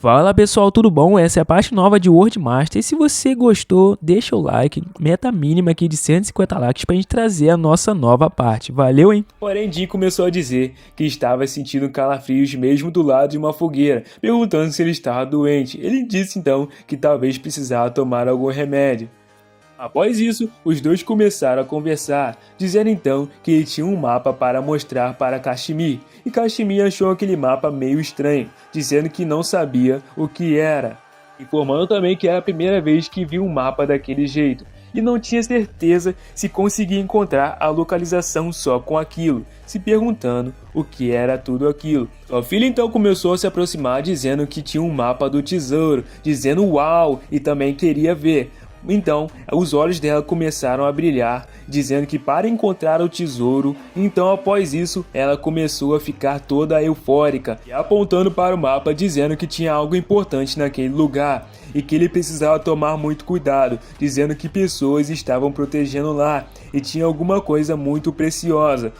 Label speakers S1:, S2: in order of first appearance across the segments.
S1: Fala pessoal, tudo bom? Essa é a parte nova de World Master. E se você gostou, deixa o like, meta mínima aqui de 150 likes pra gente trazer a nossa nova parte. Valeu, hein? Porém, Jim começou a dizer que estava sentindo calafrios mesmo do lado de uma fogueira, perguntando se ele estava doente. Ele disse então que talvez precisava tomar algum remédio. Após isso, os dois começaram a conversar, dizendo então que ele tinha um mapa para mostrar para Kashmir, e Kashmir achou aquele mapa meio estranho, dizendo que não sabia o que era, informando também que era a primeira vez que viu um mapa daquele jeito, e não tinha certeza se conseguia encontrar a localização só com aquilo, se perguntando o que era tudo aquilo. Sua filha então começou a se aproximar dizendo que tinha um mapa do tesouro, dizendo uau e também queria ver. Então, os olhos dela começaram a brilhar, dizendo que para encontrar o tesouro. Então, após isso, ela começou a ficar toda eufórica e apontando para o mapa, dizendo que tinha algo importante naquele lugar e que ele precisava tomar muito cuidado, dizendo que pessoas estavam protegendo lá e tinha alguma coisa muito preciosa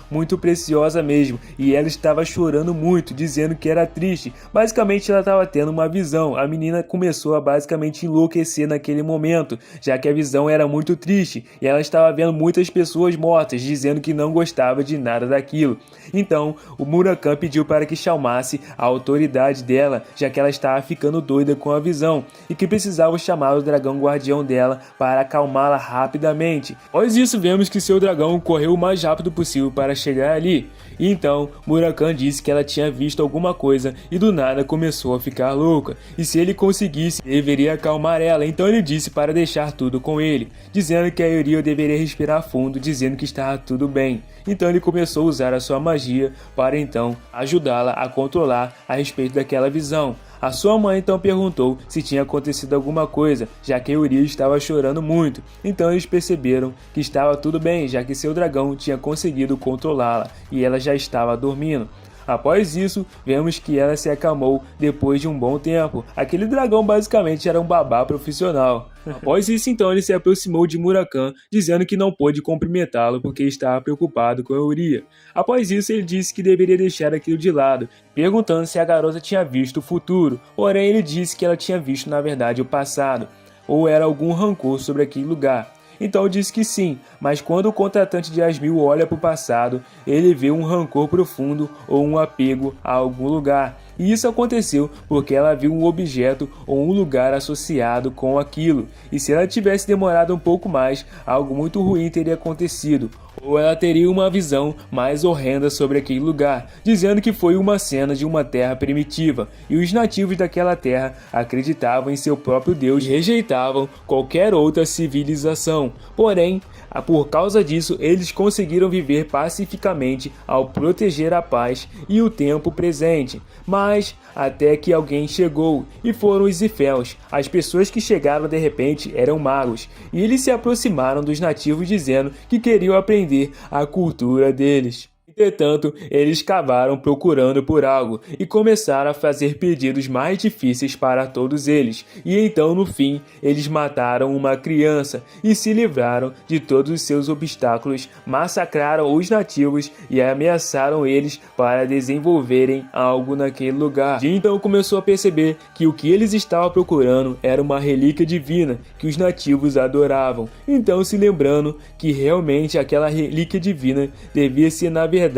S1: mesmo, e ela estava chorando muito, dizendo que era triste. Basicamente, ela estava tendo uma visão. A menina começou a basicamente enlouquecer naquele momento, já que a visão era muito triste e ela estava vendo muitas pessoas mortas, dizendo que não gostava de nada daquilo. Então, o Murakami pediu para que chamasse a autoridade dela, já que ela estava ficando doida com a visão, e que precisava chamar o dragão guardião dela para acalmá-la rapidamente. Após isso, vemos que seu dragão correu o mais rápido possível para chegar ali. E então, Murakami disse que ela tinha visto alguma coisa e do nada começou a ficar louca, e se ele conseguisse, deveria acalmar ela. Então ele disse para deixar tudo com ele, dizendo que a Yoriyo deveria respirar fundo, dizendo que estava tudo bem. Então ele começou a usar a sua magia para então ajudá-la a controlar a respeito daquela visão. A sua mãe então perguntou se tinha acontecido alguma coisa, já que Yoriyo estava chorando muito. Então eles perceberam que estava tudo bem, já que seu dragão tinha conseguido controlá-la e ela já estava dormindo. Após isso, vemos que ela se acalmou depois de um bom tempo. Aquele dragão basicamente era um babá profissional. Após isso, então, ele se aproximou de Murakami, dizendo que não pôde cumprimentá-lo porque estava preocupado com a Uriya. Após isso, ele disse que deveria deixar aquilo de lado, perguntando se a garota tinha visto o futuro. Porém, ele disse que ela tinha visto, na verdade, o passado, ou era algum rancor sobre aquele lugar. Então disse que sim, mas quando o contratante de Asmil olha para o passado, ele vê um rancor profundo ou um apego a algum lugar. E isso aconteceu porque ela viu um objeto ou um lugar associado com aquilo. E se ela tivesse demorado um pouco mais, algo muito ruim teria acontecido. Ou ela teria uma visão mais horrenda sobre aquele lugar, dizendo que foi uma cena de uma terra primitiva, e os nativos daquela terra acreditavam em seu próprio Deus e rejeitavam qualquer outra civilização. Porém, por causa disso, eles conseguiram viver pacificamente ao proteger a paz e o tempo presente. Mas, até que alguém chegou, e foram os Zifels. As pessoas que chegaram de repente eram magos, e eles se aproximaram dos nativos dizendo que queriam aprender a cultura deles. Entretanto, eles cavaram procurando por algo e começaram a fazer pedidos mais difíceis para todos eles. E então, no fim, eles mataram uma criança e se livraram de todos os seus obstáculos, massacraram os nativos e ameaçaram eles para desenvolverem algo naquele lugar. E então começou a perceber que o que eles estavam procurando era uma relíquia divina que os nativos adoravam. Então, se lembrando que realmente aquela relíquia divina devia ser, na verdade,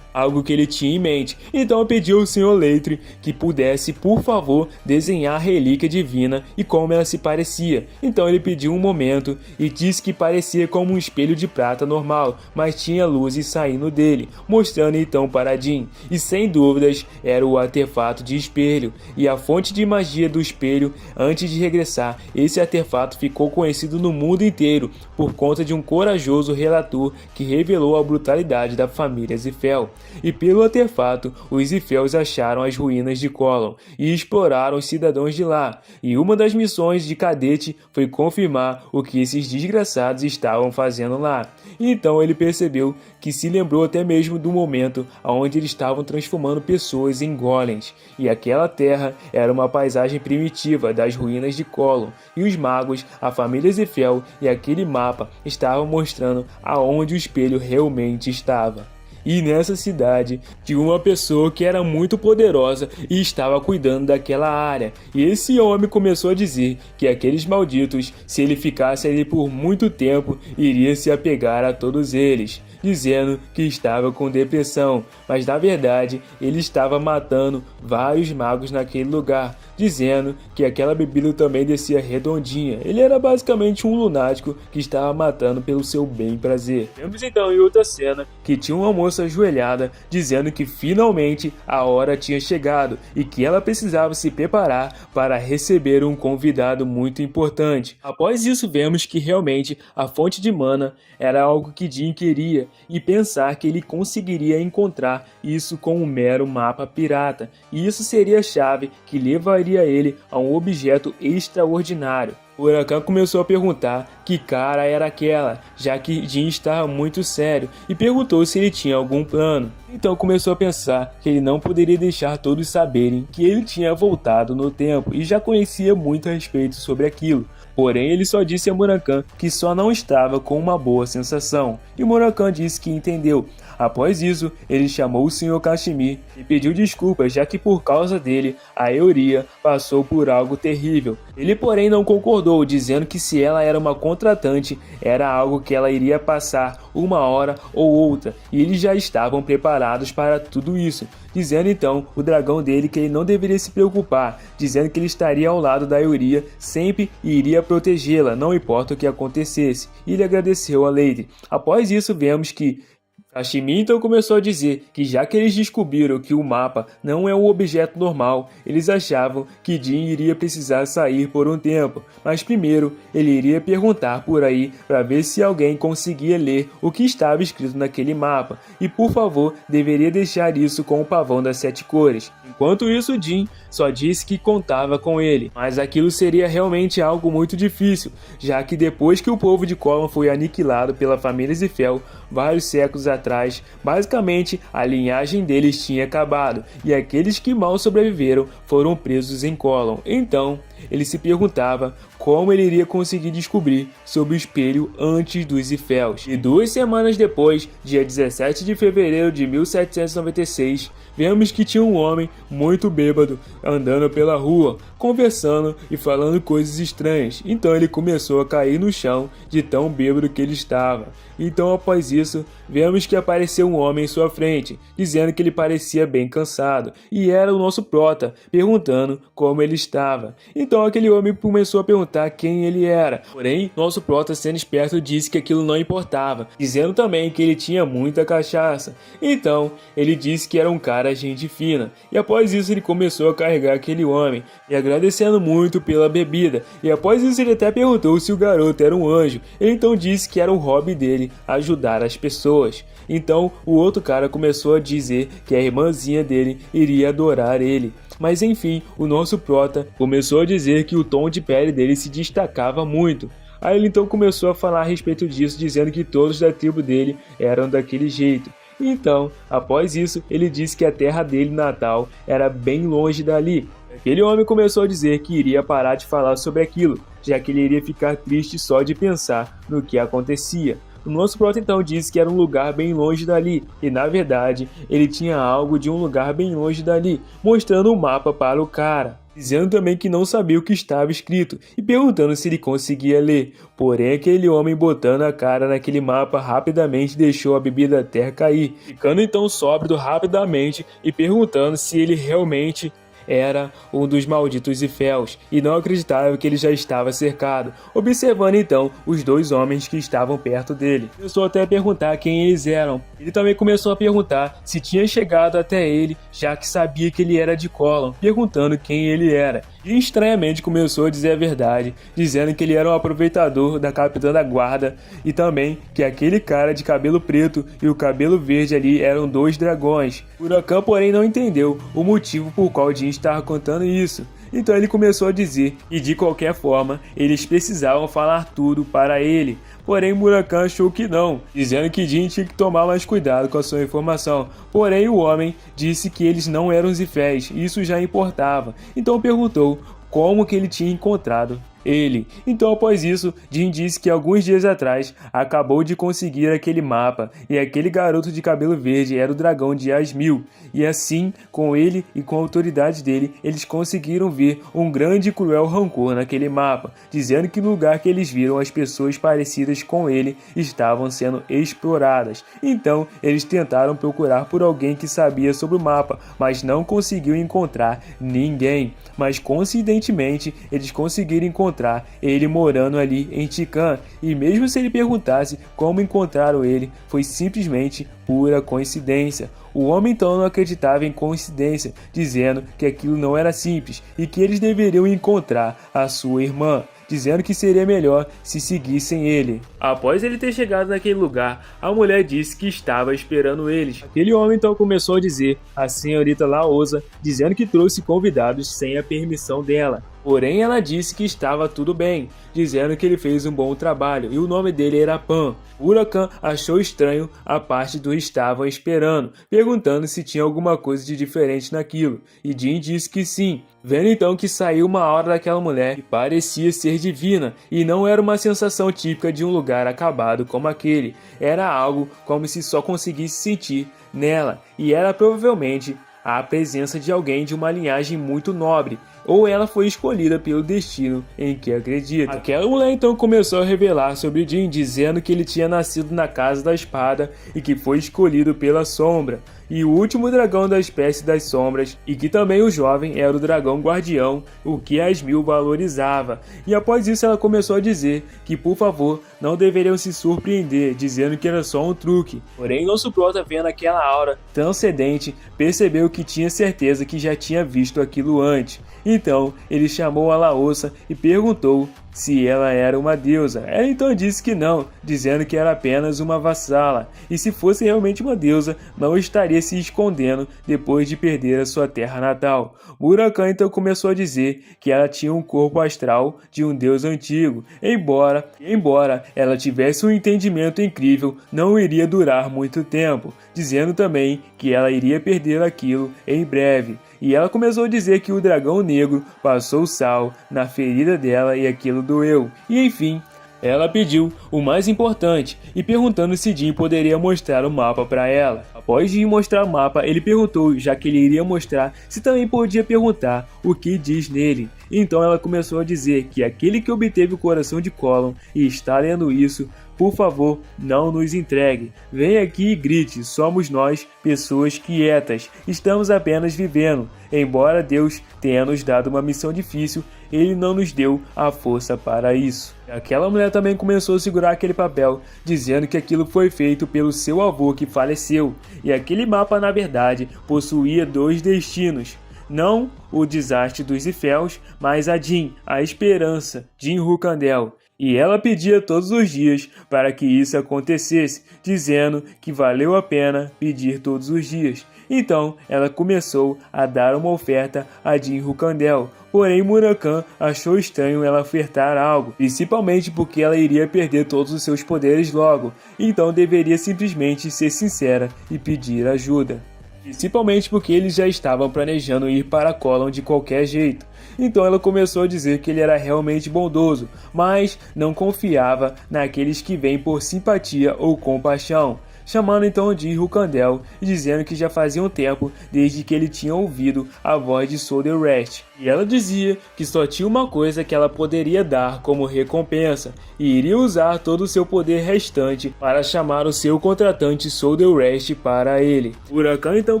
S1: algo que ele tinha em mente. Então pediu ao Sr. Leitre que pudesse, por favor, desenhar a relíquia divina e como ela se parecia. Então ele pediu um momento e disse que parecia como um espelho de prata normal, mas tinha luzes saindo dele, mostrando então para Jin. E sem dúvidas era o artefato de espelho e a fonte de magia do espelho. Antes de regressar, esse artefato ficou conhecido no mundo inteiro por conta de um corajoso relator que revelou a brutalidade da família Zifel. E pelo artefato, os Zifels acharam as ruínas de Colon e exploraram os cidadãos de lá. E uma das missões de Cadete foi confirmar o que esses desgraçados estavam fazendo lá. E então ele percebeu que se lembrou até mesmo do momento onde eles estavam transformando pessoas em golems. E aquela terra era uma paisagem primitiva das ruínas de Colon. E os magos, a família Zifel e aquele mapa estavam mostrando aonde o espelho realmente estava. E nessa cidade tinha uma pessoa que era muito poderosa e estava cuidando daquela área. E esse homem começou a dizer que aqueles malditos, se ele ficasse ali por muito tempo, iria se apegar a todos eles, dizendo que estava com depressão, mas na verdade ele estava matando vários magos naquele lugar, dizendo que aquela bebida também descia redondinha. Ele era basicamente um lunático que estava matando pelo seu bem prazer. Vemos então em outra cena que tinha uma moça ajoelhada dizendo que finalmente a hora tinha chegado e que ela precisava se preparar para receber um convidado muito importante. Após isso, vemos que realmente a fonte de mana era algo que Jin queria e pensar que ele conseguiria encontrar isso com um mero mapa pirata, e isso seria a chave que levaria ele a um objeto extraordinário. O Huracan começou a perguntar que cara era aquela, já que Jin estava muito sério, e perguntou se ele tinha algum plano. Então começou a pensar que ele não poderia deixar todos saberem que ele tinha voltado no tempo e já conhecia muito a respeito sobre aquilo. Porém, ele só disse a Murakami que só não estava com uma boa sensação, e Murakami disse que entendeu. Após isso, ele chamou o Sr. Kashimir e pediu desculpas, já que por causa dele, a Euria passou por algo terrível. Ele, porém, não concordou, dizendo que se ela era uma contratante, era algo que ela iria passar uma hora ou outra, e eles já estavam preparados para tudo isso, dizendo então o dragão dele que ele não deveria se preocupar, dizendo que ele estaria ao lado da Euria sempre e iria protegê-la, não importa o que acontecesse, e ele agradeceu a Lady. Após isso, vemos que Kashimir então começou a dizer que já que eles descobriram que o mapa não é um objeto normal, eles achavam que Jin iria precisar sair por um tempo, mas primeiro ele iria perguntar por aí para ver se alguém conseguia ler o que estava escrito naquele mapa, e por favor deveria deixar isso com o pavão das 7 cores. Enquanto isso, Jin só disse que contava com ele, mas aquilo seria realmente algo muito difícil, já que depois que o povo de Colon foi aniquilado pela família Zifel, vários séculos atrás, basicamente a linhagem deles tinha acabado, e aqueles que mal sobreviveram foram presos em Colon. Então, ele se perguntava como ele iria conseguir descobrir sobre o espelho antes dos Zifels. E 2 semanas depois, dia 17 de fevereiro de 1796, vemos que tinha um homem muito bêbado andando pela rua, conversando e falando coisas estranhas. Então ele começou a cair no chão de tão bêbado que ele estava. Então após isso, vemos que apareceu um homem em sua frente, dizendo que ele parecia bem cansado, e era o nosso prota, perguntando como ele estava. Então aquele homem começou a perguntar quem ele era, porém nosso prota, sendo esperto, disse que aquilo não importava, dizendo também que ele tinha muita cachaça. Então ele disse que era um cara gente fina, e após isso ele começou a carregar aquele homem, e agradecendo muito pela bebida, e após isso ele até perguntou se o garoto era um anjo. Ele então disse que era o hobby dele ajudar as pessoas. Então o outro cara começou a dizer que a irmãzinha dele iria adorar ele. Mas enfim, o nosso prota começou a dizer que o tom de pele dele se destacava muito. Aí ele então começou a falar a respeito disso, dizendo que todos da tribo dele eram daquele jeito. Então, após isso, ele disse que a terra dele natal era bem longe dali. Aquele homem começou a dizer que iria parar de falar sobre aquilo, já que ele iria ficar triste só de pensar no que acontecia. O nosso prota então disse que era um lugar bem longe dali, e na verdade ele tinha algo de um lugar bem longe dali, mostrando um mapa para o cara, dizendo também que não sabia o que estava escrito e perguntando se ele conseguia ler. Porém aquele homem, botando a cara naquele mapa, rapidamente deixou a bebida até cair, ficando então sóbrio rapidamente e perguntando se ele realmente era um dos malditos Zifels, e não acreditava que ele já estava cercado, observando então os 2 homens que estavam perto dele. Começou até a perguntar quem eles eram. Ele também começou a perguntar se tinha chegado até ele, já que sabia que ele era de Colon, perguntando quem ele era. E estranhamente começou a dizer a verdade, dizendo que ele era um aproveitador da capitã da guarda, e também que aquele cara de cabelo preto e o cabelo verde ali eram 2 dragões. Huracan, porém, não entendeu o motivo por qual Jin estava contando isso. Então ele começou a dizer que de qualquer forma eles precisavam falar tudo para ele. Porém Murakami achou que não, dizendo que Jin tinha que tomar mais cuidado com a sua informação. Porém o homem disse que eles não eram Ziféis, e isso já importava. Então perguntou como que ele tinha encontrado ele. Então, após isso, Jin disse que alguns dias atrás acabou de conseguir aquele mapa e aquele garoto de cabelo verde era o dragão de Asmil. E assim, com ele e com a autoridade dele, eles conseguiram ver um grande e cruel rancor naquele mapa, dizendo que no lugar que eles viram as pessoas parecidas com ele estavam sendo exploradas. Então, eles tentaram procurar por alguém que sabia sobre o mapa, mas não conseguiu encontrar ninguém. Mas coincidentemente, eles conseguiram encontrar ele morando ali em Tikan, e mesmo se ele perguntasse como encontraram ele, foi simplesmente pura coincidência. O homem então não acreditava em coincidência, dizendo que aquilo não era simples e que eles deveriam encontrar a sua irmã, dizendo que seria melhor se seguissem ele. Após ele ter chegado naquele lugar, a mulher disse que estava esperando eles. Aquele homem então começou a dizer a senhorita Laosa, dizendo que trouxe convidados sem a permissão dela. Porém, ela disse que estava tudo bem, dizendo que ele fez um bom trabalho e o nome dele era Pan. Huracan achou estranho a parte do estavam esperando, perguntando se tinha alguma coisa de diferente naquilo, e Jin disse que sim, vendo então que saiu uma aura daquela mulher que parecia ser divina, e não era uma sensação típica de um lugar acabado como aquele, era algo como se só conseguisse sentir nela, e era provavelmente a presença de alguém de uma linhagem muito nobre, ou ela foi escolhida pelo destino em que acredita. Aquela mulher então começou a revelar sobre Jin, dizendo que ele tinha nascido na Casa da Espada e que foi escolhido pela Sombra, e o último dragão da espécie das sombras, e que também o jovem era o dragão guardião, o que Asmil valorizava. E após isso ela começou a dizer que, por favor, não deveriam se surpreender, dizendo que era só um truque. Porém, nosso prota, vendo aquela aura transcendente, percebeu que tinha certeza que já tinha visto aquilo antes. Então, ele chamou a Laosa e perguntou se ela era uma deusa. Ela então disse que não, dizendo que era apenas uma vassala, e se fosse realmente uma deusa, não estaria se escondendo depois de perder a sua terra natal. Huracan então começou a dizer que ela tinha um corpo astral de um deus antigo, embora ela tivesse um entendimento incrível, não iria durar muito tempo, dizendo também que ela iria perder aquilo em breve. E ela começou a dizer que o dragão negro passou sal na ferida dela e aquilo doeu. E enfim, ela pediu o mais importante e perguntando se Jin poderia mostrar o mapa para ela. Após Jin mostrar o mapa, ele perguntou, já que ele iria mostrar, se também podia perguntar o que diz nele. Então ela começou a dizer que aquele que obteve o coração de Colin e está lendo isso, por favor, não nos entregue. Venha aqui e grite, somos nós, pessoas quietas. Estamos apenas vivendo. Embora Deus tenha nos dado uma missão difícil, Ele não nos deu a força para isso. Aquela mulher também começou a segurar aquele papel, dizendo que aquilo foi feito pelo seu avô que faleceu. E aquele mapa, na verdade, possuía 2 destinos. Não o desastre dos Ifels, mas a Jin, a esperança, Jin Hukandel. E ela pedia todos os dias para que isso acontecesse, dizendo que valeu a pena pedir todos os dias. Então, ela começou a dar uma oferta a Jin Hukandel. Porém, Huracan achou estranho ela ofertar algo, principalmente porque ela iria perder todos os seus poderes logo. Então, deveria simplesmente ser sincera e pedir ajuda. Principalmente porque eles já estavam planejando ir para Colin de qualquer jeito. Então ela começou a dizer que ele era realmente bondoso, mas não confiava naqueles que vêm por simpatia ou compaixão. Chamando então Jin Hukandel e dizendo que já fazia um tempo desde que ele tinha ouvido a voz de Solder Rest. E ela dizia que só tinha uma coisa que ela poderia dar como recompensa, e iria usar todo o seu poder restante para chamar o seu contratante Solder Rest para ele. Huracan então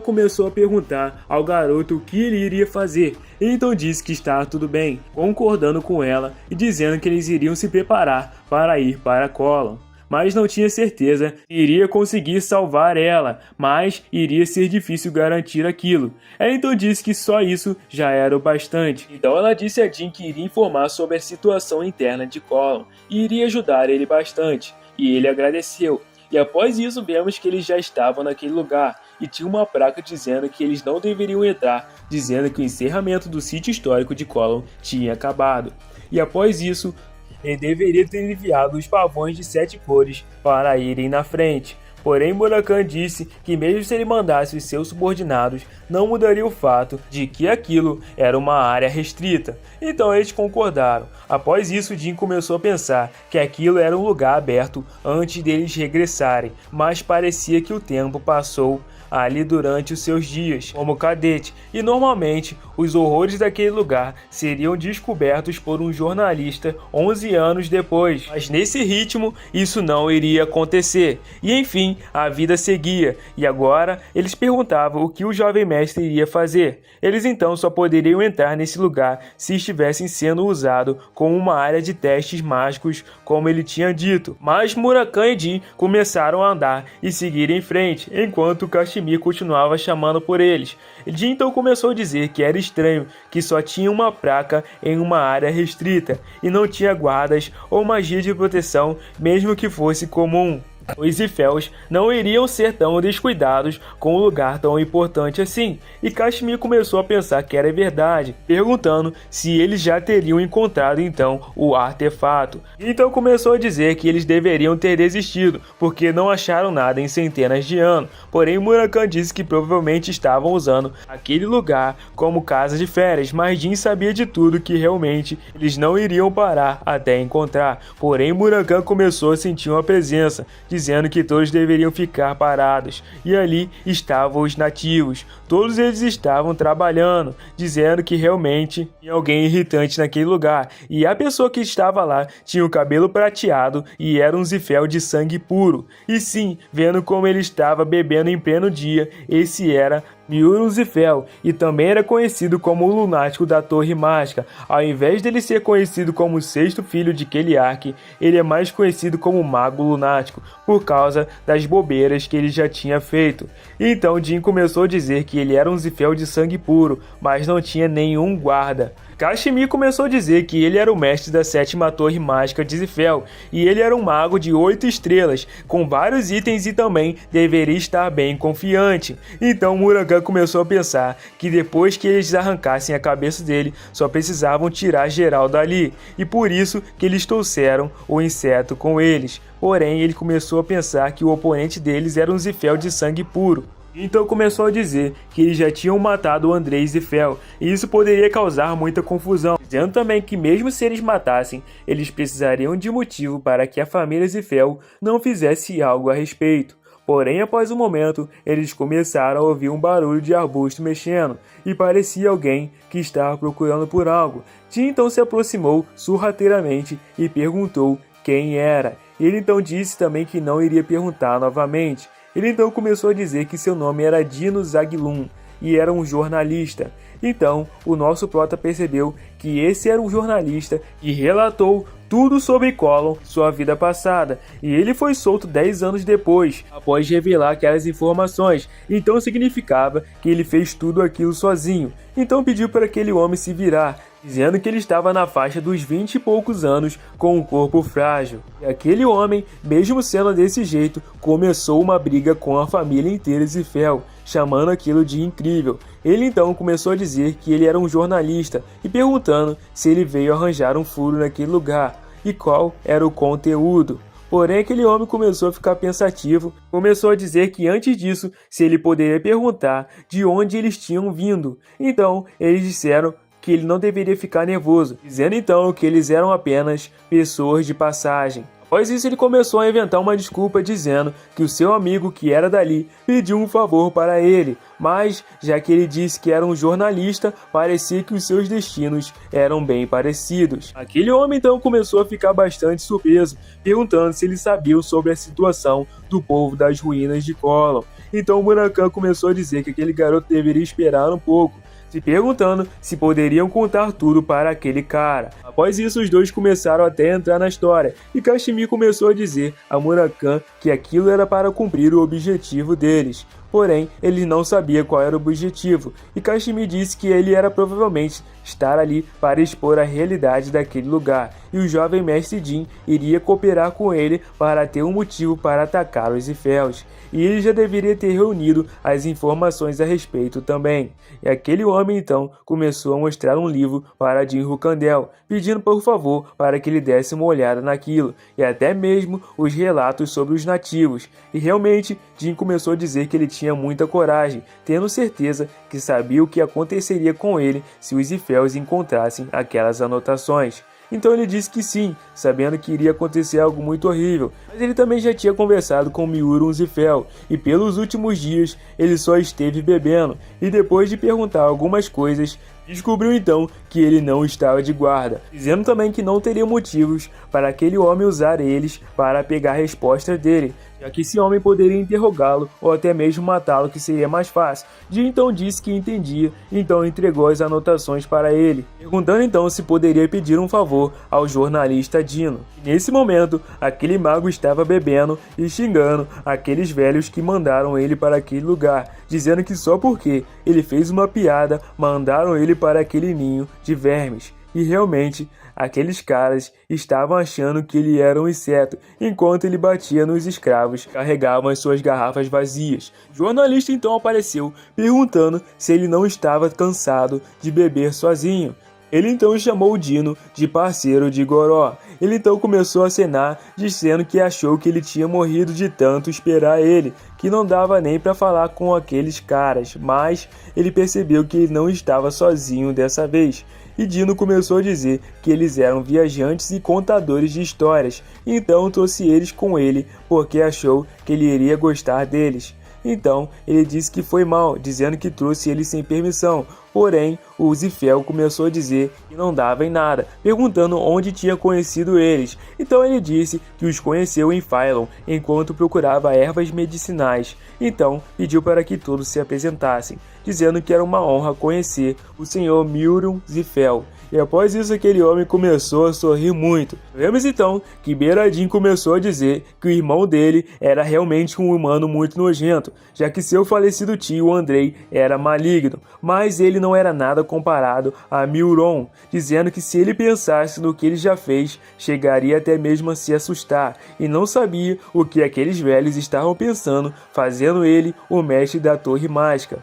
S1: começou a perguntar ao garoto o que ele iria fazer. Ele então disse que estava tudo bem, concordando com ela e dizendo que eles iriam se preparar para ir para Colin. Mas não tinha certeza que iria conseguir salvar ela, mas iria ser difícil garantir aquilo. Ela então disse que só isso já era o bastante. Então ela disse a Jin que iria informar sobre a situação interna de Colin e iria ajudar ele bastante, e ele agradeceu. E após isso vemos que eles já estavam naquele lugar e tinha uma placa dizendo que eles não deveriam entrar, dizendo que o encerramento do sítio histórico de Colin tinha acabado. E após isso, ele deveria ter enviado os pavões de 7 cores para irem na frente. Porém, Murakami disse que mesmo se ele mandasse os seus subordinados, não mudaria o fato de que aquilo era uma área restrita. Então eles concordaram. Após isso, Jin começou a pensar que aquilo era um lugar aberto antes deles regressarem, mas parecia que o tempo passou ali durante os seus dias como cadete, e normalmente os horrores daquele lugar seriam descobertos por um jornalista 11 anos depois. Mas nesse ritmo isso não iria acontecer. E enfim, a vida seguia, e agora eles perguntavam o que o jovem mestre iria fazer. Eles então só poderiam entrar nesse lugar se estivessem sendo usados como uma área de testes mágicos, como ele tinha dito. Mas Murakami e Jin começaram a andar e seguir em frente, enquanto Kashmir continuava chamando por eles. Jin então começou a dizer que era estranho que só tinha uma placa em uma área restrita e não tinha guardas ou magia de proteção, mesmo que fosse comum. Os Zifels não iriam ser tão descuidados com um lugar tão importante assim, e Kashmir começou a pensar que era verdade, perguntando se eles já teriam encontrado então o artefato. Então começou a dizer que eles deveriam ter desistido, porque não acharam nada em centenas de anos. Porém, Murakami disse que provavelmente estavam usando aquele lugar como casa de férias, mas Jin sabia de tudo que realmente eles não iriam parar até encontrar. Porém, Murakami começou a sentir uma presença, dizendo que todos deveriam ficar parados, e ali estavam os nativos. Todos eles estavam trabalhando, dizendo que realmente tinha alguém irritante naquele lugar, e a pessoa que estava lá tinha o cabelo prateado e era um Zifel de sangue puro. E sim, vendo como ele estava bebendo em pleno dia, esse era Miura Zifel, e também era conhecido como o lunático da Torre Mágica. Ao invés dele ser conhecido como o sexto filho de Keliark, ele é mais conhecido como Mago Lunático, por causa das bobeiras que ele já tinha feito. Então Jin começou a dizer que ele era um Zifel de sangue puro, mas não tinha nenhum guarda. Kashmir começou a dizer que ele era o mestre da sétima torre mágica de Zifel, e ele era um mago de 8 estrelas, com vários itens, e também deveria estar bem confiante. Então Murakami começou a pensar que depois que eles arrancassem a cabeça dele, só precisavam tirar geral dali, e por isso que eles trouxeram o inseto com eles. Porém, ele começou a pensar que o oponente deles era um Zifel de sangue puro. Então começou a dizer que eles já tinham matado o Andrei Zifel, e isso poderia causar muita confusão, dizendo também que mesmo se eles matassem, eles precisariam de motivo para que a família Zifel não fizesse algo a respeito. Porém, após um momento, eles começaram a ouvir um barulho de arbusto mexendo, e parecia alguém que estava procurando por algo. Jin então se aproximou sorrateiramente e perguntou quem era. Ele então disse também que não iria perguntar novamente. Ele então começou a dizer que seu nome era Dino Zaglum e era um jornalista. Então, o nosso prota percebeu que esse era um jornalista que relatou tudo sobre Colin, sua vida passada, e ele foi solto 10 anos depois, após revelar aquelas informações. Então significava que ele fez tudo aquilo sozinho. Então pediu para aquele homem se virar, dizendo que ele estava na faixa dos 20 e poucos anos com um corpo frágil. E aquele homem, mesmo sendo desse jeito, começou uma briga com a família inteira Zifel, chamando aquilo de incrível. Ele então começou a dizer que ele era um jornalista e perguntando se ele veio arranjar um furo naquele lugar e qual era o conteúdo. Porém, aquele homem começou a ficar pensativo, começou a dizer que antes disso, se ele poderia perguntar de onde eles tinham vindo. Então, eles disseram que ele não deveria ficar nervoso, dizendo então que eles eram apenas pessoas de passagem. Após isso, ele começou a inventar uma desculpa dizendo que o seu amigo que era dali pediu um favor para ele, mas já que ele disse que era um jornalista, parecia que os seus destinos eram bem parecidos. Aquele homem então começou a ficar bastante surpreso, perguntando se eles sabiam sobre a situação do povo das ruínas de Colin. Então Murakami começou a dizer que aquele garoto deveria esperar um pouco, se perguntando se poderiam contar tudo para aquele cara. Após isso, os dois começaram até a entrar na história, e Kashmir começou a dizer a Murakami que aquilo era para cumprir o objetivo deles. porém ele não sabia qual era o objetivo, e Kashmir disse que ele era provavelmente estar ali para expor a realidade daquele lugar, e o jovem mestre Jin iria cooperar com ele para ter um motivo para atacar os Zifels, e ele já deveria ter reunido as informações a respeito também. E aquele homem então começou a mostrar um livro para Jin Rukandel, pedindo por favor para que ele desse uma olhada naquilo, e até mesmo os relatos sobre os nativos, e realmente Jin começou a dizer que ele tinha muita coragem, tendo certeza que sabia o que aconteceria com ele se os Zifels encontrassem aquelas anotações. Então ele disse que sim, sabendo que iria acontecer algo muito horrível, mas ele também já tinha conversado com Miura Zifel, e pelos últimos dias ele só esteve bebendo, e depois de perguntar algumas coisas, descobriu então que ele não estava de guarda, dizendo também que não teria motivos para aquele homem usar eles para pegar respostas dele, já que esse homem poderia interrogá-lo ou até mesmo matá-lo, que seria mais fácil. Jin então disse que entendia, então entregou as anotações para ele, perguntando então se poderia pedir um favor ao jornalista Dino. E nesse momento, aquele mago estava bebendo e xingando aqueles velhos que mandaram ele para aquele lugar, dizendo que só porque ele fez uma piada, mandaram ele para aquele ninho de vermes. E realmente, aqueles caras estavam achando que ele era um inseto, enquanto ele batia nos escravos que carregavam as suas garrafas vazias. O jornalista então apareceu, perguntando se ele não estava cansado de beber sozinho. Ele então chamou o Dino de parceiro de Goró. Ele então começou a acenar, dizendo que achou que ele tinha morrido de tanto esperar ele, que não dava nem para falar com aqueles caras, mas ele percebeu que ele não estava sozinho dessa vez. E Dino começou a dizer que eles eram viajantes e contadores de histórias, então trouxe eles com ele porque achou que ele iria gostar deles. Então ele disse que foi mal, dizendo que trouxe eles sem permissão. Porém, o Zifel começou a dizer que não dava em nada, perguntando onde tinha conhecido eles. Então ele disse que os conheceu em Phylon, enquanto procurava ervas medicinais. Então pediu para que todos se apresentassem, dizendo que era uma honra conhecer o Sr. Miura Zifel. E após isso aquele homem começou a sorrir muito. Vemos então que Beiradin começou a dizer que o irmão dele era realmente um humano muito nojento, já que seu falecido tio Andrei era maligno, mas ele não era nada comparado a Miuron, dizendo que se ele pensasse no que ele já fez, chegaria até mesmo a se assustar, e não sabia o que aqueles velhos estavam pensando, fazendo ele o mestre da Torre Mágica.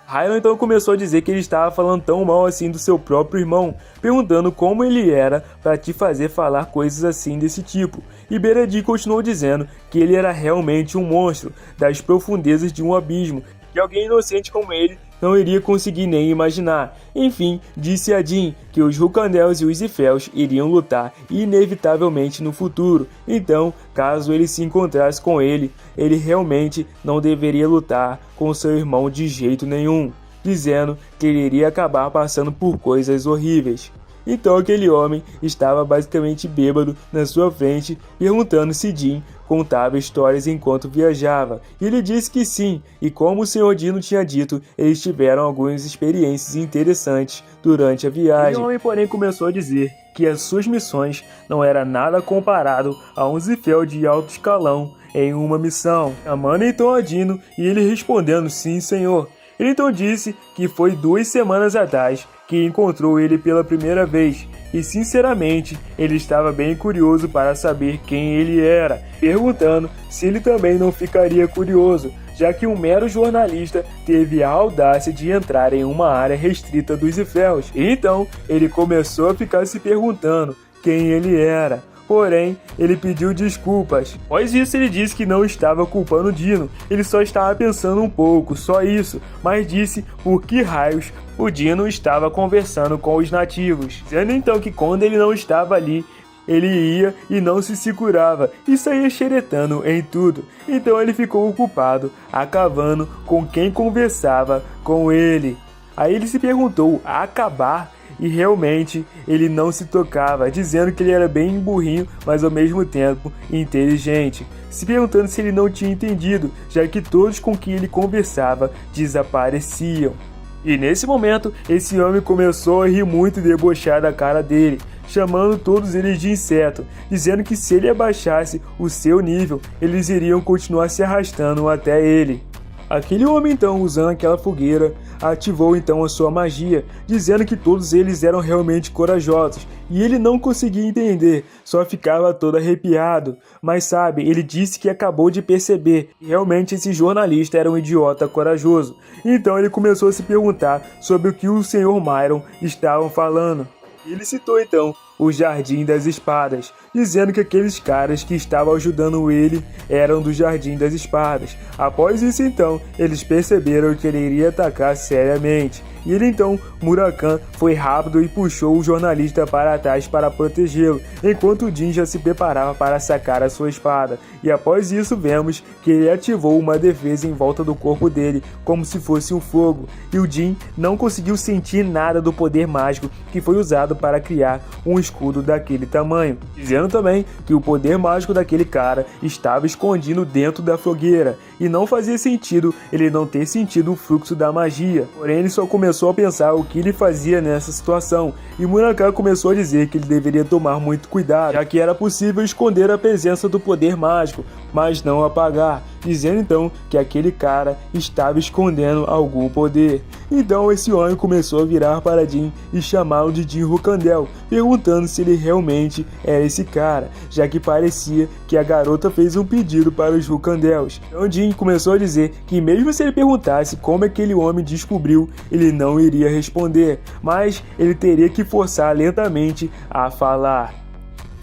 S1: Hylian então começou a dizer que ele estava falando tão mal assim do seu próprio irmão, perguntando como ele era para te fazer falar coisas assim desse tipo. E Beiradin continuou dizendo que ele era realmente um monstro, das profundezas de um abismo, que alguém inocente como ele não iria conseguir nem imaginar. Enfim, disse a Jin que os Rukandels e os Zifels iriam lutar inevitavelmente no futuro, então, caso ele se encontrasse com ele, ele realmente não deveria lutar com seu irmão de jeito nenhum, dizendo que ele iria acabar passando por coisas horríveis. Então aquele homem estava basicamente bêbado na sua frente, perguntando se Jin contava histórias enquanto viajava. E ele disse que sim, e como o Sr. Dino tinha dito, eles tiveram algumas experiências interessantes durante a viagem. O homem, porém, começou a dizer que as suas missões não eram nada comparado a um Zifel de alto escalão em uma missão. Chamando então a Dino e ele respondendo sim, senhor. Ele então disse que foi 2 semanas atrás que encontrou ele pela primeira vez, e sinceramente ele estava bem curioso para saber quem ele era, perguntando se ele também não ficaria curioso, já que um mero jornalista teve a audácia de entrar em uma área restrita dos Zifels. Então ele começou a ficar se perguntando quem ele era. Porém, ele pediu desculpas. Após isso, ele disse que não estava culpando Dino, ele só estava pensando um pouco, só isso, mas disse por que raios o Dino estava conversando com os nativos, dizendo então que quando ele não estava ali, ele ia e não se segurava e saía xeretando em tudo. Então ele ficou ocupado, acabando com quem conversava com ele. Aí ele se perguntou, acabar? E realmente ele não se tocava, dizendo que ele era bem burrinho, mas ao mesmo tempo inteligente, se perguntando se ele não tinha entendido, já que todos com quem ele conversava desapareciam. E nesse momento, esse homem começou a rir muito e debochar da cara dele, chamando todos eles de inseto, dizendo que se ele abaixasse o seu nível, eles iriam continuar se arrastando até ele. Aquele homem então, usando aquela fogueira, ativou então a sua magia, dizendo que todos eles eram realmente corajosos, e ele não conseguia entender, só ficava todo arrepiado. Mas sabe, ele disse que acabou de perceber que realmente esse jornalista era um idiota corajoso. Então ele começou a se perguntar sobre o que o Sr. Myron estava falando. Ele citou então o Jardim das Espadas, dizendo que aqueles caras que estavam ajudando ele eram do Jardim das Espadas. Após isso então, eles perceberam que ele iria atacar seriamente. E ele então, Murakami, foi rápido e puxou o jornalista para trás para protegê-lo, enquanto o Jin já se preparava para sacar a sua espada. E após isso vemos que ele ativou uma defesa em volta do corpo dele, como se fosse um fogo. E o Jin não conseguiu sentir nada do poder mágico que foi usado para criar um escudo daquele tamanho. Dizendo também que o poder mágico daquele cara estava escondido dentro da fogueira, e não fazia sentido ele não ter sentido o fluxo da magia. Porém, ele só começou a pensar o que ele fazia nessa situação, e Murakami começou a dizer que ele deveria tomar muito cuidado, já que era possível esconder a presença do poder mágico, mas não apagar, dizendo então que aquele cara estava escondendo algum poder. Então esse homem começou a virar para Jin e chamá-lo de Jin Rukandel, perguntando se ele realmente era esse cara, já que parecia que a garota fez um pedido para os Rukandels. Então Jin começou a dizer que mesmo se ele perguntasse como aquele homem descobriu, ele não iria responder, mas ele teria que forçar lentamente a falar,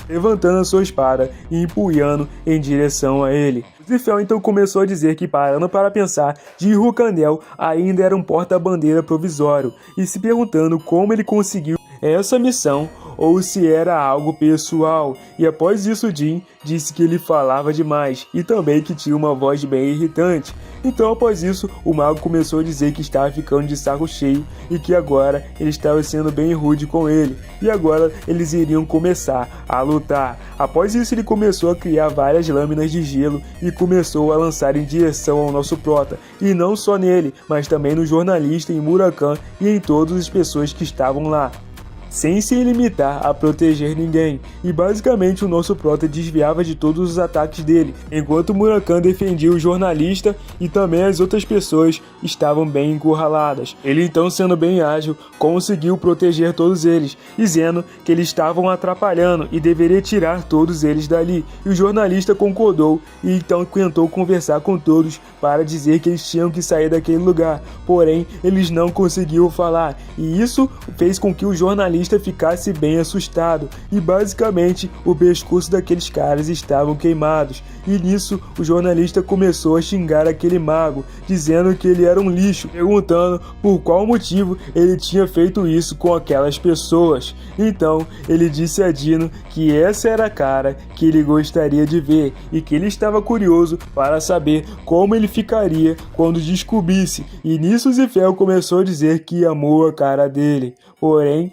S1: levantando a sua espada e empunhando em direção a ele. Zifel então começou a dizer que, parando para pensar, Jin Rukandel ainda era um porta-bandeira provisório, e se perguntando como ele conseguiu essa missão ou se era algo pessoal. E após isso Jin disse que ele falava demais e também que tinha uma voz bem irritante. Então após isso o mago começou a dizer que estava ficando de saco cheio e que agora ele estava sendo bem rude com ele, e agora eles iriam começar a lutar. Após isso ele começou a criar várias lâminas de gelo e começou a lançar em direção ao nosso prota, e não só nele, mas também no jornalista, em Murakami e em todas as pessoas que estavam lá, sem se limitar a proteger ninguém, e basicamente o nosso prota desviava de todos os ataques dele, enquanto Murakami defendia o jornalista e também as outras pessoas estavam bem encurraladas. Ele então, sendo bem ágil, conseguiu proteger todos eles, dizendo que eles estavam atrapalhando e deveria tirar todos eles dali, e o jornalista concordou e então tentou conversar com todos para dizer que eles tinham que sair daquele lugar, porém eles não conseguiam falar, e isso fez com que o jornalista ficasse bem assustado, e basicamente o pescoço daqueles caras estavam queimados, e nisso o jornalista começou a xingar aquele mago, dizendo que ele era um lixo, perguntando por qual motivo ele tinha feito isso com aquelas pessoas. Então ele disse a Dino que essa era a cara que ele gostaria de ver, e que ele estava curioso para saber como ele ficaria quando descobrisse, e nisso Zifel começou a dizer que amou a cara dele. Porém,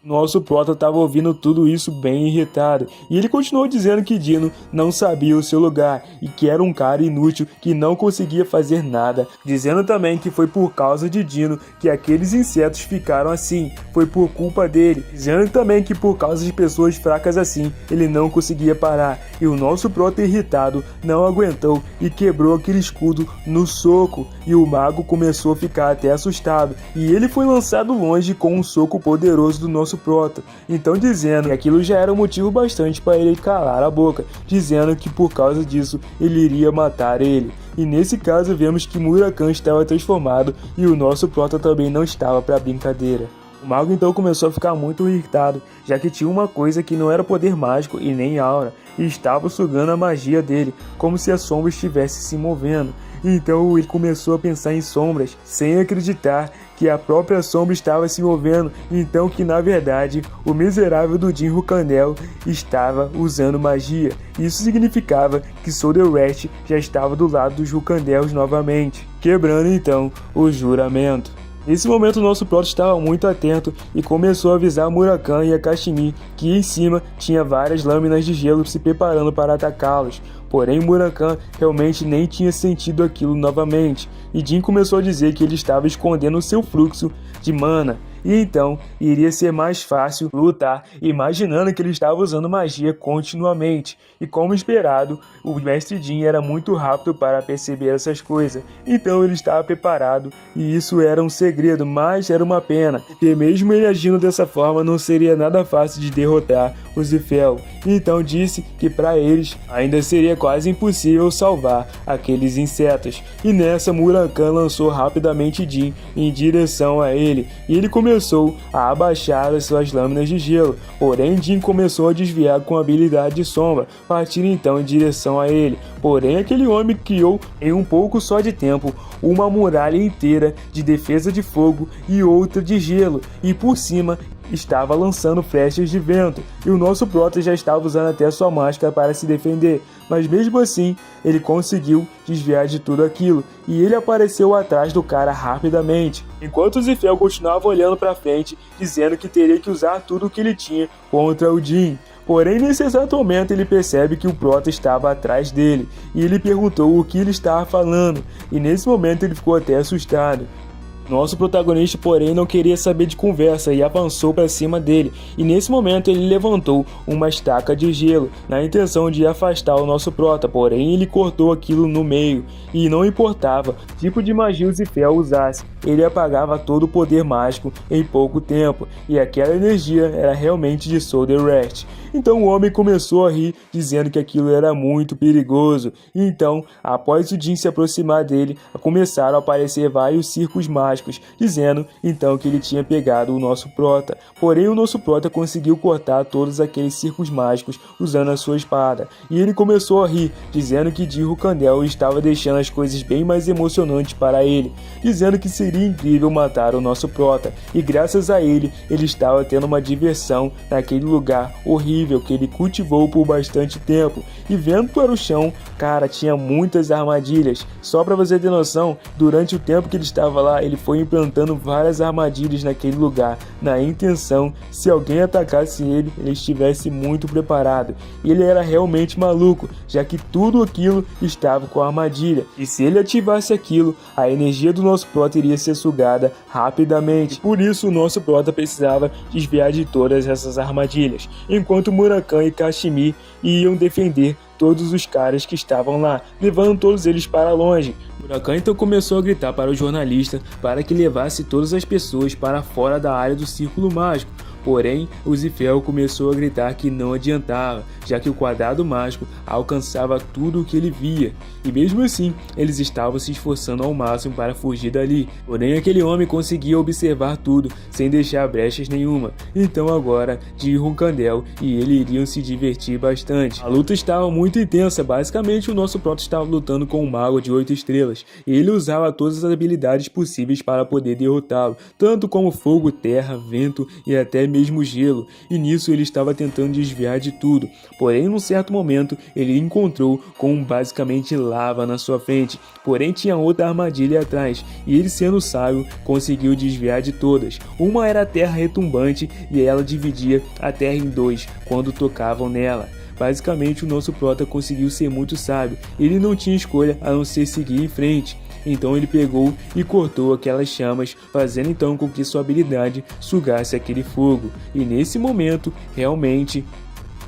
S1: nosso prota estava ouvindo tudo isso bem irritado, e ele continuou dizendo que Dino não sabia o seu lugar e que era um cara inútil que não conseguia fazer nada, dizendo também que foi por causa de Dino que aqueles insetos ficaram assim, foi por culpa dele, dizendo também que por causa de pessoas fracas assim, ele não conseguia parar, e o nosso prota irritado não aguentou e quebrou aquele escudo no soco, e o mago começou a ficar até assustado, e ele foi lançado longe com um soco poderoso do nosso prota, então dizendo que aquilo já era um motivo bastante para ele calar a boca, dizendo que por causa disso ele iria matar ele. E nesse caso vemos que Murakami estava transformado e o nosso prota também não estava para brincadeira. O mago então começou a ficar muito irritado, já que tinha uma coisa que não era poder mágico e nem aura, e estava sugando a magia dele, como se a sombra estivesse se movendo. Então ele começou a pensar em sombras, sem acreditar que a própria sombra estava se movendo, então que na verdade o miserável do Jin Rukandel estava usando magia. Isso significava que Soldierest já estava do lado dos Rukandels novamente, quebrando então o juramento. Nesse momento o nosso prota estava muito atento e começou a avisar Murakami e a Kashimi que em cima tinha várias lâminas de gelo se preparando para atacá-los. Porém Murakami realmente nem tinha sentido aquilo novamente, e Jin começou a dizer que ele estava escondendo o seu fluxo de mana, e então iria ser mais fácil lutar, imaginando que ele estava usando magia continuamente. E como esperado, o Mestre Jin era muito rápido para perceber essas coisas, então ele estava preparado, e isso era um segredo, mas era uma pena, porque mesmo ele agindo dessa forma não seria nada fácil de derrotar o Zifel. Então disse que para eles ainda seria quase impossível salvar aqueles insetos. E nessa, Murankan lançou rapidamente Jin em direção a ele, e ele começou a abaixar as suas lâminas de gelo. Porém, Jin começou a desviar com a habilidade de sombra, partindo então em direção a ele. Porém, aquele homem criou em um pouco só de tempo uma muralha inteira de defesa de fogo e outra de gelo, e por cima estava lançando flechas de vento, e o nosso prota já estava usando até sua máscara para se defender, mas mesmo assim ele conseguiu desviar de tudo aquilo, e ele apareceu atrás do cara rapidamente, enquanto o Zifel continuava olhando para frente, dizendo que teria que usar tudo o que ele tinha contra o Jin. Porém, nesse exato momento, ele percebe que o prota estava atrás dele, e ele perguntou o que ele estava falando, e nesse momento ele ficou até assustado. Nosso protagonista, porém, não queria saber de conversa e avançou para cima dele, e nesse momento ele levantou uma estaca de gelo, na intenção de afastar o nosso prota, porém ele cortou aquilo no meio, e não importava que tipo de magia o Zifel usasse, ele apagava todo o poder mágico em pouco tempo, e aquela energia era realmente de Solder Rest. Então o homem começou a rir, dizendo que aquilo era muito perigoso, e então, após o Jin se aproximar dele, começaram a aparecer vários círculos mágicos, dizendo então que ele tinha pegado o nosso prota. Porém, o nosso prota conseguiu cortar todos aqueles círculos mágicos usando a sua espada, e ele começou a rir, dizendo que Jinro Kandel estava deixando as coisas bem mais emocionantes para ele, dizendo que seria incrível matar o nosso prota, e graças a ele, ele estava tendo uma diversão naquele lugar horrível que ele cultivou por bastante tempo. E vendo para o chão, cara, tinha muitas armadilhas. Só para você ter noção, durante o tempo que ele estava lá, ele foi implantando várias armadilhas naquele lugar, na intenção, se alguém atacasse ele, ele estivesse muito preparado. E ele era realmente maluco, já que tudo aquilo estava com a armadilha, e se ele ativasse aquilo, a energia do nosso prota iria ser sugada rapidamente. Por isso o nosso prota precisava desviar de todas essas armadilhas, enquanto Murankan e Kashimi iam defender todos os caras que estavam lá, levando todos eles para longe. Murankan então começou a gritar para o jornalista para que levasse todas as pessoas para fora da área do círculo mágico. Porém, o Zifel começou a gritar que não adiantava, já que o quadrado mágico alcançava tudo o que ele via, e mesmo assim, eles estavam se esforçando ao máximo para fugir dali. Porém, aquele homem conseguia observar tudo, sem deixar brechas nenhuma. Então agora, Jinro Kandel e ele iriam se divertir bastante. A luta estava muito intensa, basicamente o nosso prota estava lutando com um mago de 8 estrelas, e ele usava todas as habilidades possíveis para poder derrotá-lo, tanto como fogo, terra, vento e até mesmo gelo, e nisso ele estava tentando desviar de tudo. Porém, num certo momento, ele encontrou com basicamente lava na sua frente, porém tinha outra armadilha atrás, e ele, sendo sábio, conseguiu desviar de todas. Uma era a terra retumbante, e ela dividia a terra em dois quando tocavam nela. Basicamente, o nosso prota conseguiu ser muito sábio, ele não tinha escolha a não ser seguir em frente. Então ele pegou e cortou aquelas chamas, fazendo então com que sua habilidade sugasse aquele fogo. E nesse momento, realmente,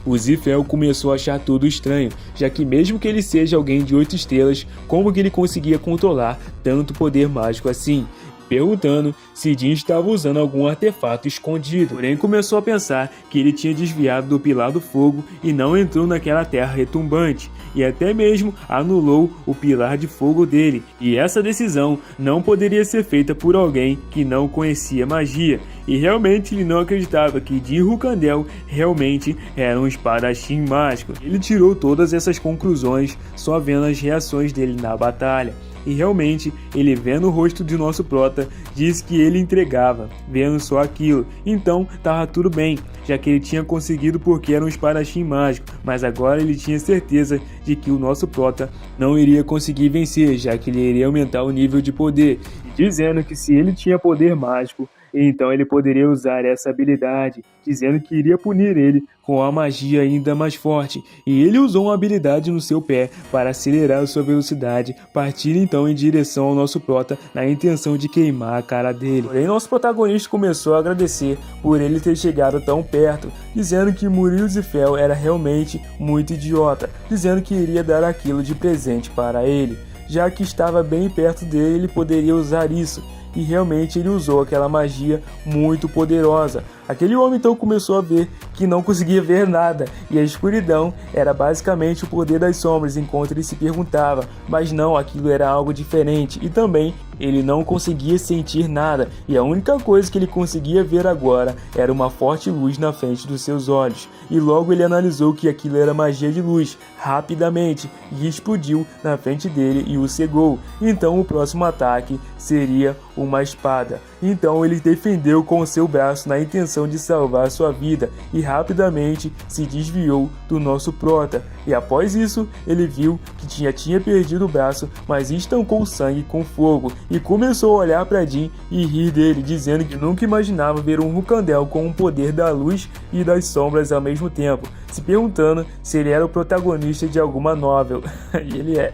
S1: o Zifel começou a achar tudo estranho, já que mesmo que ele seja alguém de 8 estrelas, como que ele conseguia controlar tanto poder mágico assim? Perguntando se Jin estava usando algum artefato escondido. Porém, começou a pensar que ele tinha desviado do pilar do fogo e não entrou naquela terra retumbante, e até mesmo anulou o pilar de fogo dele, e essa decisão não poderia ser feita por alguém que não conhecia magia, e realmente ele não acreditava que Jinro Kandel realmente era um espadachim mágico. Ele tirou todas essas conclusões só vendo as reações dele na batalha. E realmente, ele vendo o rosto de nosso prota, disse que ele entregava, vendo só aquilo. Então, tava tudo bem, já que ele tinha conseguido porque era um espadachim mágico, mas agora ele tinha certeza de que o nosso prota não iria conseguir vencer, já que ele iria aumentar o nível de poder, dizendo que se ele tinha poder mágico, Então ele poderia usar essa habilidade, dizendo que iria punir ele com a magia ainda mais forte. E ele usou uma habilidade no seu pé para acelerar sua velocidade, partindo então em direção ao nosso prota na intenção de queimar a cara dele. Porém, nosso protagonista começou a agradecer por ele ter chegado tão perto, dizendo que Muriel Zifel era realmente muito idiota, dizendo que iria dar aquilo de presente para ele. Já que estava bem perto dele, ele poderia usar isso. E realmente ele usou aquela magia muito poderosa. Aquele homem então começou a ver que não conseguia ver nada, e a escuridão era basicamente o poder das sombras, enquanto ele se perguntava, mas não, aquilo era algo diferente, e também ele não conseguia sentir nada, e a única coisa que ele conseguia ver agora era uma forte luz na frente dos seus olhos, e logo ele analisou que aquilo era magia de luz, rapidamente, e explodiu na frente dele e o cegou. Então o próximo ataque seria uma espada. Então ele defendeu com o seu braço na intenção de salvar sua vida e rapidamente se desviou do nosso prota. E após isso, ele viu que tinha perdido o braço, mas estancou o sangue com fogo e começou a olhar para Jin e rir dele, dizendo que nunca imaginava ver um Rukandel com o poder da luz e das sombras ao mesmo tempo, se perguntando se ele era o protagonista de alguma novel. E ele é.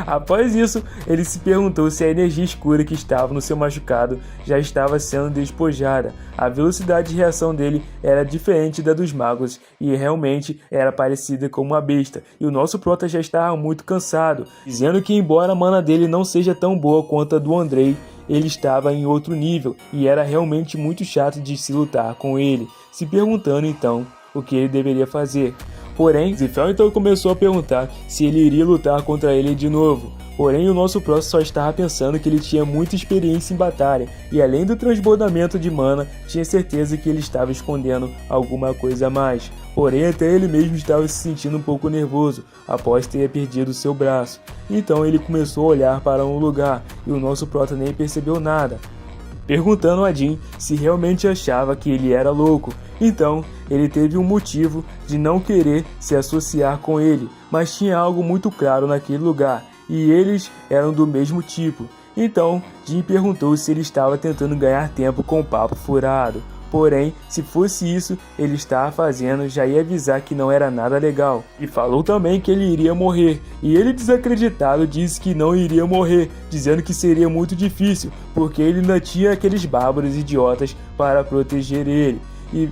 S1: Após isso, ele se perguntou se a energia escura que estava no seu machucado já estava sendo despojada. A velocidade de reação dele era diferente da dos magos e realmente era parecida com uma besta. E o nosso prota já estava muito cansado, dizendo que embora a mana dele não seja tão boa quanto a do Andrei, ele estava em outro nível e era realmente muito chato de se lutar com ele, se perguntando então o que ele deveria fazer. Porém, Zifel então começou a perguntar se ele iria lutar contra ele de novo. Porém, o nosso prota só estava pensando que ele tinha muita experiência em batalha, e além do transbordamento de mana, tinha certeza que ele estava escondendo alguma coisa a mais. Porém, até ele mesmo estava se sentindo um pouco nervoso, após ter perdido seu braço. Então ele começou a olhar para um lugar, e o nosso prota nem percebeu nada, perguntando a Jin se realmente achava que ele era louco. Então, ele teve um motivo de não querer se associar com ele, mas tinha algo muito claro naquele lugar, e eles eram do mesmo tipo. Então, Jin perguntou se ele estava tentando ganhar tempo com o papo furado. Porém, se fosse isso, ele estava fazendo, já ia avisar que não era nada legal. E falou também que ele iria morrer. E ele, desacreditado, disse que não iria morrer, dizendo que seria muito difícil, porque ele ainda tinha aqueles bárbaros idiotas para proteger ele. E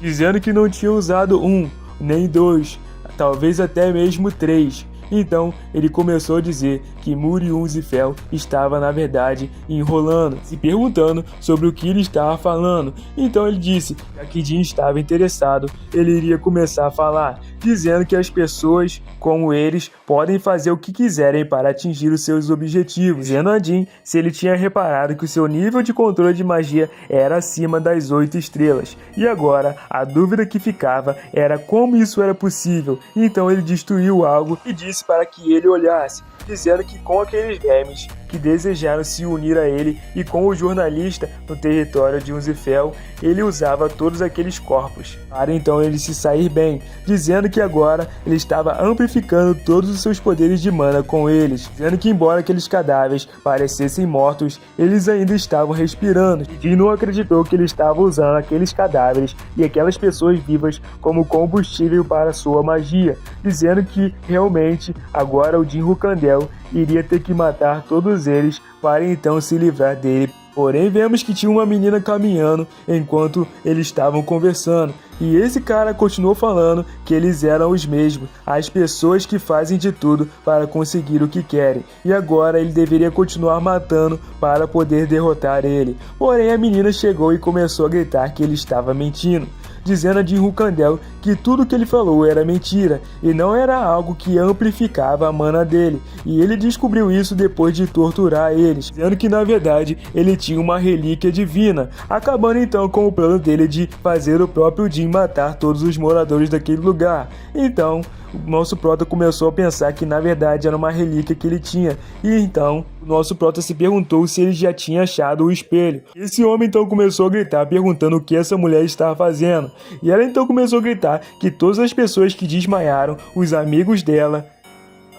S1: dizendo que não tinha usado um, nem dois, talvez até mesmo três. Então ele começou a dizer que Muriel Zifel estava na verdade enrolando, se perguntando sobre o que ele estava falando. Então ele disse que Jin estava interessado, ele iria começar a falar, dizendo que as pessoas como eles podem fazer o que quiserem para atingir os seus objetivos, dizendo a Jin se ele tinha reparado que o seu nível de controle de magia era acima das 8 estrelas. E agora a dúvida que ficava era como isso era possível. Então ele destruiu algo e disse para que ele olhasse, dizendo que com aqueles games que desejaram se unir a ele e com o jornalista no território de Zifel, ele usava todos aqueles corpos para então ele se sair bem, dizendo que agora ele estava amplificando todos os seus poderes de mana com eles, dizendo que embora aqueles cadáveres parecessem mortos, eles ainda estavam respirando, e não acreditou que ele estava usando aqueles cadáveres e aquelas pessoas vivas como combustível para sua magia, dizendo que realmente agora o Jin Rukandel iria ter que matar todos eles para então se livrar dele. Porém, vemos que tinha uma menina caminhando enquanto eles estavam conversando. E esse cara continuou falando que eles eram os mesmos, as pessoas que fazem de tudo para conseguir o que querem. E agora ele deveria continuar matando para poder derrotar ele. Porém, a menina chegou e começou a gritar que ele estava mentindo, dizendo a Jin Rukandel que tudo que ele falou era mentira e não era algo que amplificava a mana dele, e ele descobriu isso depois de torturar eles, dizendo que na verdade ele tinha uma relíquia divina, acabando então com o plano dele de fazer o próprio Jin matar todos os moradores daquele lugar. Então o nosso prota começou a pensar que na verdade era uma relíquia que ele tinha, e então o nosso prota se perguntou se ele já tinha achado o espelho. Esse homem então começou a gritar perguntando o que essa mulher estava fazendo, e ela então começou a gritar que todas as pessoas que desmaiaram, os amigos dela,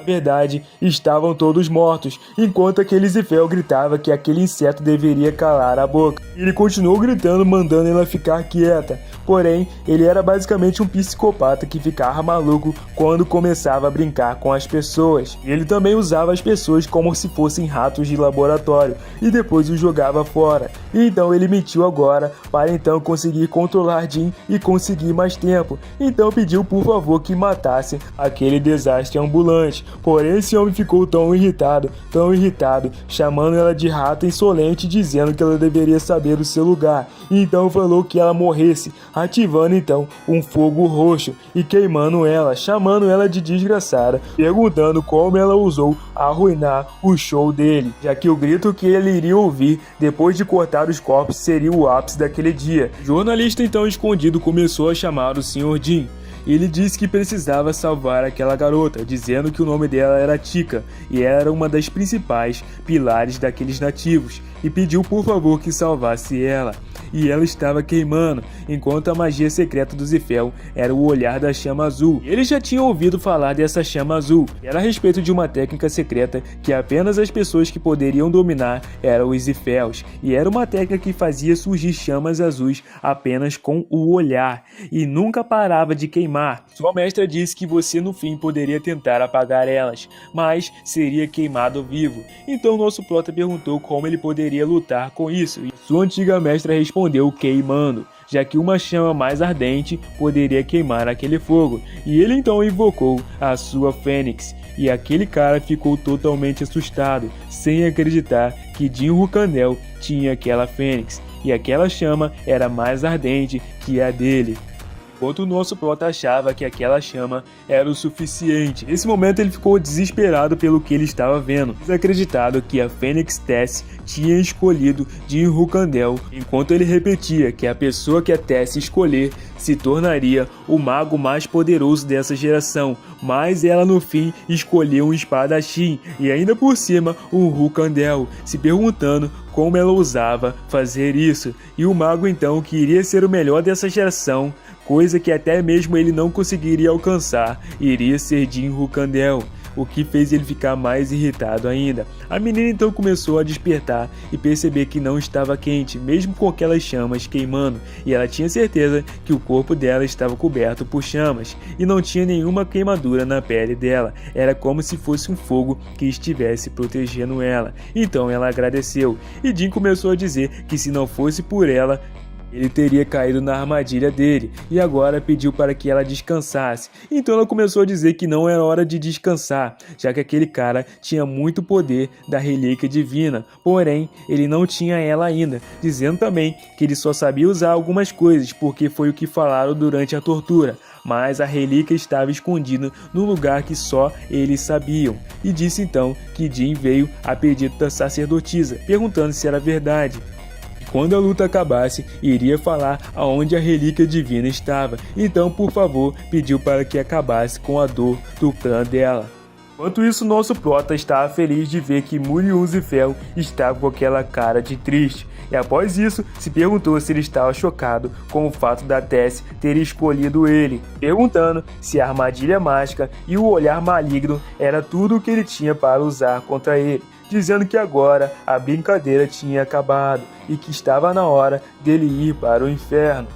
S1: verdade, estavam todos mortos, enquanto aquele Zifel gritava que aquele inseto deveria calar a boca. Ele continuou gritando, mandando ela ficar quieta. Porém, ele era basicamente um psicopata que ficava maluco quando começava a brincar com as pessoas. Ele também usava as pessoas como se fossem ratos de laboratório e depois os jogava fora. E então ele mentiu agora para então conseguir controlar Jean e conseguir mais tempo. Então pediu por favor que matassem aquele desastre ambulante. Porém, esse homem ficou tão irritado, chamando ela de rata insolente, dizendo que ela deveria saber o seu lugar. E então falou que ela morresse, ativando então um fogo roxo e queimando ela, chamando ela de desgraçada, perguntando como ela ousou arruinar o show dele, já que o grito que ele iria ouvir depois de cortar os corpos seria o ápice daquele dia. O jornalista então escondido começou a chamar o Sr. Jean. Ele disse que precisava salvar aquela garota, dizendo que o nome dela era Tika e era uma das principais pilares daqueles nativos, e pediu por favor que salvasse ela. E ela estava queimando, enquanto a magia secreta do Zifel era o olhar da chama azul. Ele já tinha ouvido falar dessa chama azul, era a respeito de uma técnica secreta que apenas as pessoas que poderiam dominar eram os Zifels, e era uma técnica que fazia surgir chamas azuis apenas com o olhar, e nunca parava de queimar. Sua mestra disse que você no fim poderia tentar apagar elas, mas seria queimado vivo. Então nosso prota perguntou como ele poderia lutar com isso, e sua antiga mestra respondeu queimando, já que uma chama mais ardente poderia queimar aquele fogo, e ele então invocou a sua fênix, e aquele cara ficou totalmente assustado, sem acreditar que Jin Rucandel tinha aquela fênix, e aquela chama era mais ardente que a dele. Enquanto o nosso prota achava que aquela chama era o suficiente. Nesse momento ele ficou desesperado pelo que ele estava vendo, desacreditado que a Fênix Tess tinha escolhido Jin Rucandel, enquanto ele repetia que a pessoa que a Tess escolher se tornaria o mago mais poderoso dessa geração, mas ela no fim escolheu um espadachim e ainda por cima um Rucandel, se perguntando como ela ousava fazer isso, e o mago então que iria ser o melhor dessa geração, coisa que até mesmo ele não conseguiria alcançar, iria ser Jin Rucandel, o que fez ele ficar mais irritado ainda. A menina então começou a despertar e perceber que não estava quente, mesmo com aquelas chamas queimando, e ela tinha certeza que o corpo dela estava coberto por chamas, e não tinha nenhuma queimadura na pele dela, era como se fosse um fogo que estivesse protegendo ela. Então ela agradeceu, e Jin começou a dizer que se não fosse por ela, ele teria caído na armadilha dele, e agora pediu para que ela descansasse. Então ela começou a dizer que não era hora de descansar, já que aquele cara tinha muito poder da relíquia divina, porém ele não tinha ela ainda, dizendo também que ele só sabia usar algumas coisas porque foi o que falaram durante a tortura, mas a relíquia estava escondida no lugar que só eles sabiam, e disse então que Jin veio a pedido da sacerdotisa, perguntando se era verdade. Quando a luta acabasse, iria falar aonde a relíquia divina estava, então por favor pediu para que acabasse com a dor do clã dela. Enquanto isso, nosso prota estava feliz de ver que Muriel Zifel estava com aquela cara de triste, e após isso se perguntou se ele estava chocado com o fato da Tess ter escolhido ele, perguntando se a armadilha mágica e o olhar maligno era tudo o que ele tinha para usar contra ele, dizendo que agora a brincadeira tinha acabado e que estava na hora dele ir para o inferno.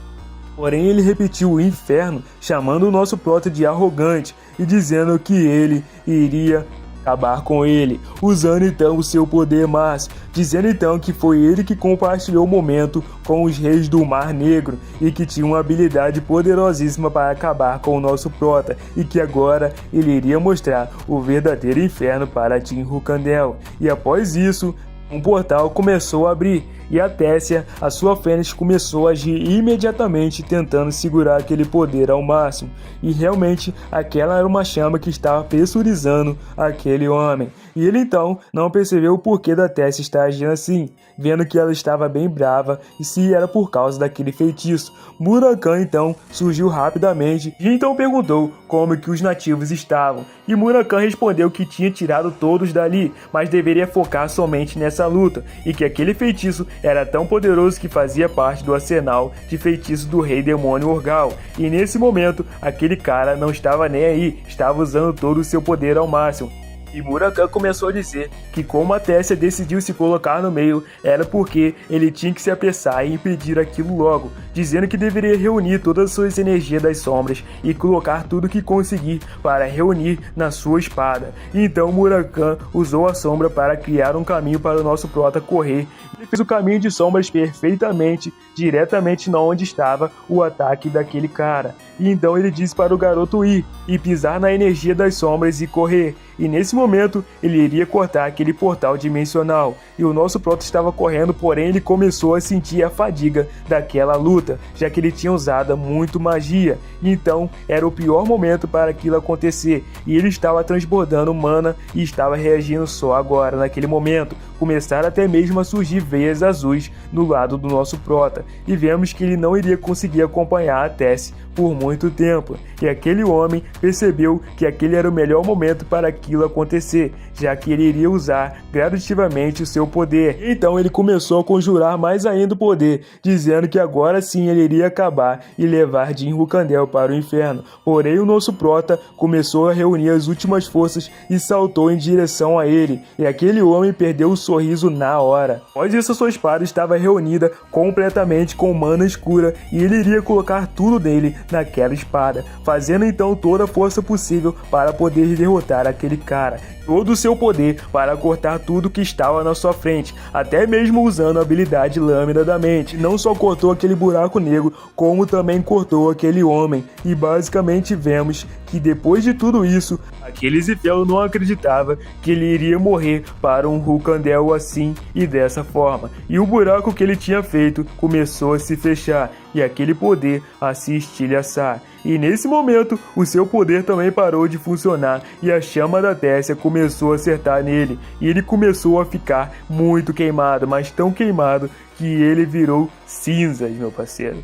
S1: Porém ele repetiu o inferno, chamando o nosso prota de arrogante e dizendo que ele iria acabar com ele, usando então o seu poder máximo, dizendo então que foi ele que compartilhou o momento com os reis do Mar Negro e que tinha uma habilidade poderosíssima para acabar com o nosso prota, e que agora ele iria mostrar o verdadeiro inferno para Jin Rucandel. E após isso, um portal começou a abrir, e a Tessia, a sua fênix, começou a agir imediatamente tentando segurar aquele poder ao máximo, e realmente aquela era uma chama que estava pressurizando aquele homem, e ele então não percebeu o porquê da Tessia estar agindo assim, vendo que ela estava bem brava e se era por causa daquele feitiço. Murakan então surgiu rapidamente e então perguntou como que os nativos estavam, e Murakan respondeu que tinha tirado todos dali, mas deveria focar somente nessa luta, e que aquele feitiço era tão poderoso que fazia parte do arsenal de feitiços do rei demônio Orgal, e nesse momento aquele cara não estava nem aí, estava usando todo o seu poder ao máximo. E Murakami começou a dizer que como a Tessia decidiu se colocar no meio, era porque ele tinha que se apressar e impedir aquilo logo, dizendo que deveria reunir todas as suas energias das sombras e colocar tudo que conseguir para reunir na sua espada. Então Murakami usou a sombra para criar um caminho para o nosso prota correr. Ele fez o caminho de sombras perfeitamente, diretamente na onde estava o ataque daquele cara. E então ele disse para o garoto ir e pisar na energia das sombras e correr. E nesse momento ele iria cortar aquele portal dimensional. E o nosso prota estava correndo, porém ele começou a sentir a fadiga daquela luta, já que ele tinha usado muito magia. Então era o pior momento para aquilo acontecer. E ele estava transbordando mana e estava reagindo só agora, naquele momento. Começaram até mesmo a surgir veias azuis no lado do nosso prota. E vemos que ele não iria conseguir acompanhar a Tessia por muito tempo. E aquele homem percebeu que aquele era o melhor momento para aquilo acontecer, já que ele iria usar gradativamente o seu poder. Então ele começou a conjurar mais ainda o poder, dizendo que agora sim ele iria acabar e levar Jin Rukandel para o inferno. Porém o nosso prota começou a reunir as últimas forças e saltou em direção a ele, e aquele homem perdeu o sorriso na hora. Após isso, sua espada estava reunida completamente com mana escura e ele iria colocar tudo dele naquela espada, fazendo então toda a força possível para poder derrotar aquele cara. Todo o seu poder para cortar tudo que estava na sua frente, até mesmo usando a habilidade Lâmina da Mente. Não só cortou aquele buraco negro, como também cortou aquele homem. E basicamente vemos que depois de tudo isso, aquele Zifel não acreditava que ele iria morrer para um Rukandel assim e dessa forma. E o buraco que ele tinha feito começou a se fechar e aquele poder a se estilhaçar. E nesse momento, o seu poder também parou de funcionar e a chama da Tessia começou a acertar nele. E ele começou a ficar muito queimado, mas tão queimado que ele virou cinzas, meu parceiro.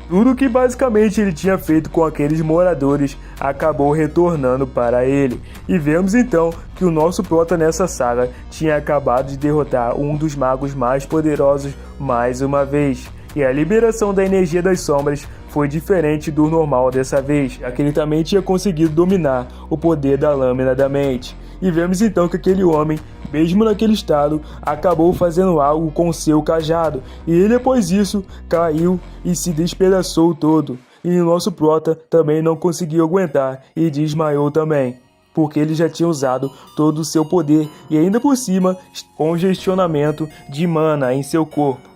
S1: Tudo que basicamente ele tinha feito com aqueles moradores acabou retornando para ele. E vemos então que o nosso prota nessa saga tinha acabado de derrotar um dos magos mais poderosos mais uma vez. E a liberação da energia das sombras foi diferente do normal dessa vez, já que ele também tinha conseguido dominar o poder da Lâmina da Mente. E vemos então que aquele homem, mesmo naquele estado, acabou fazendo algo com seu cajado, e ele após isso caiu e se despedaçou todo. E o nosso prota também não conseguiu aguentar e desmaiou também, porque ele já tinha usado todo o seu poder e ainda por cima congestionamento de mana em seu corpo.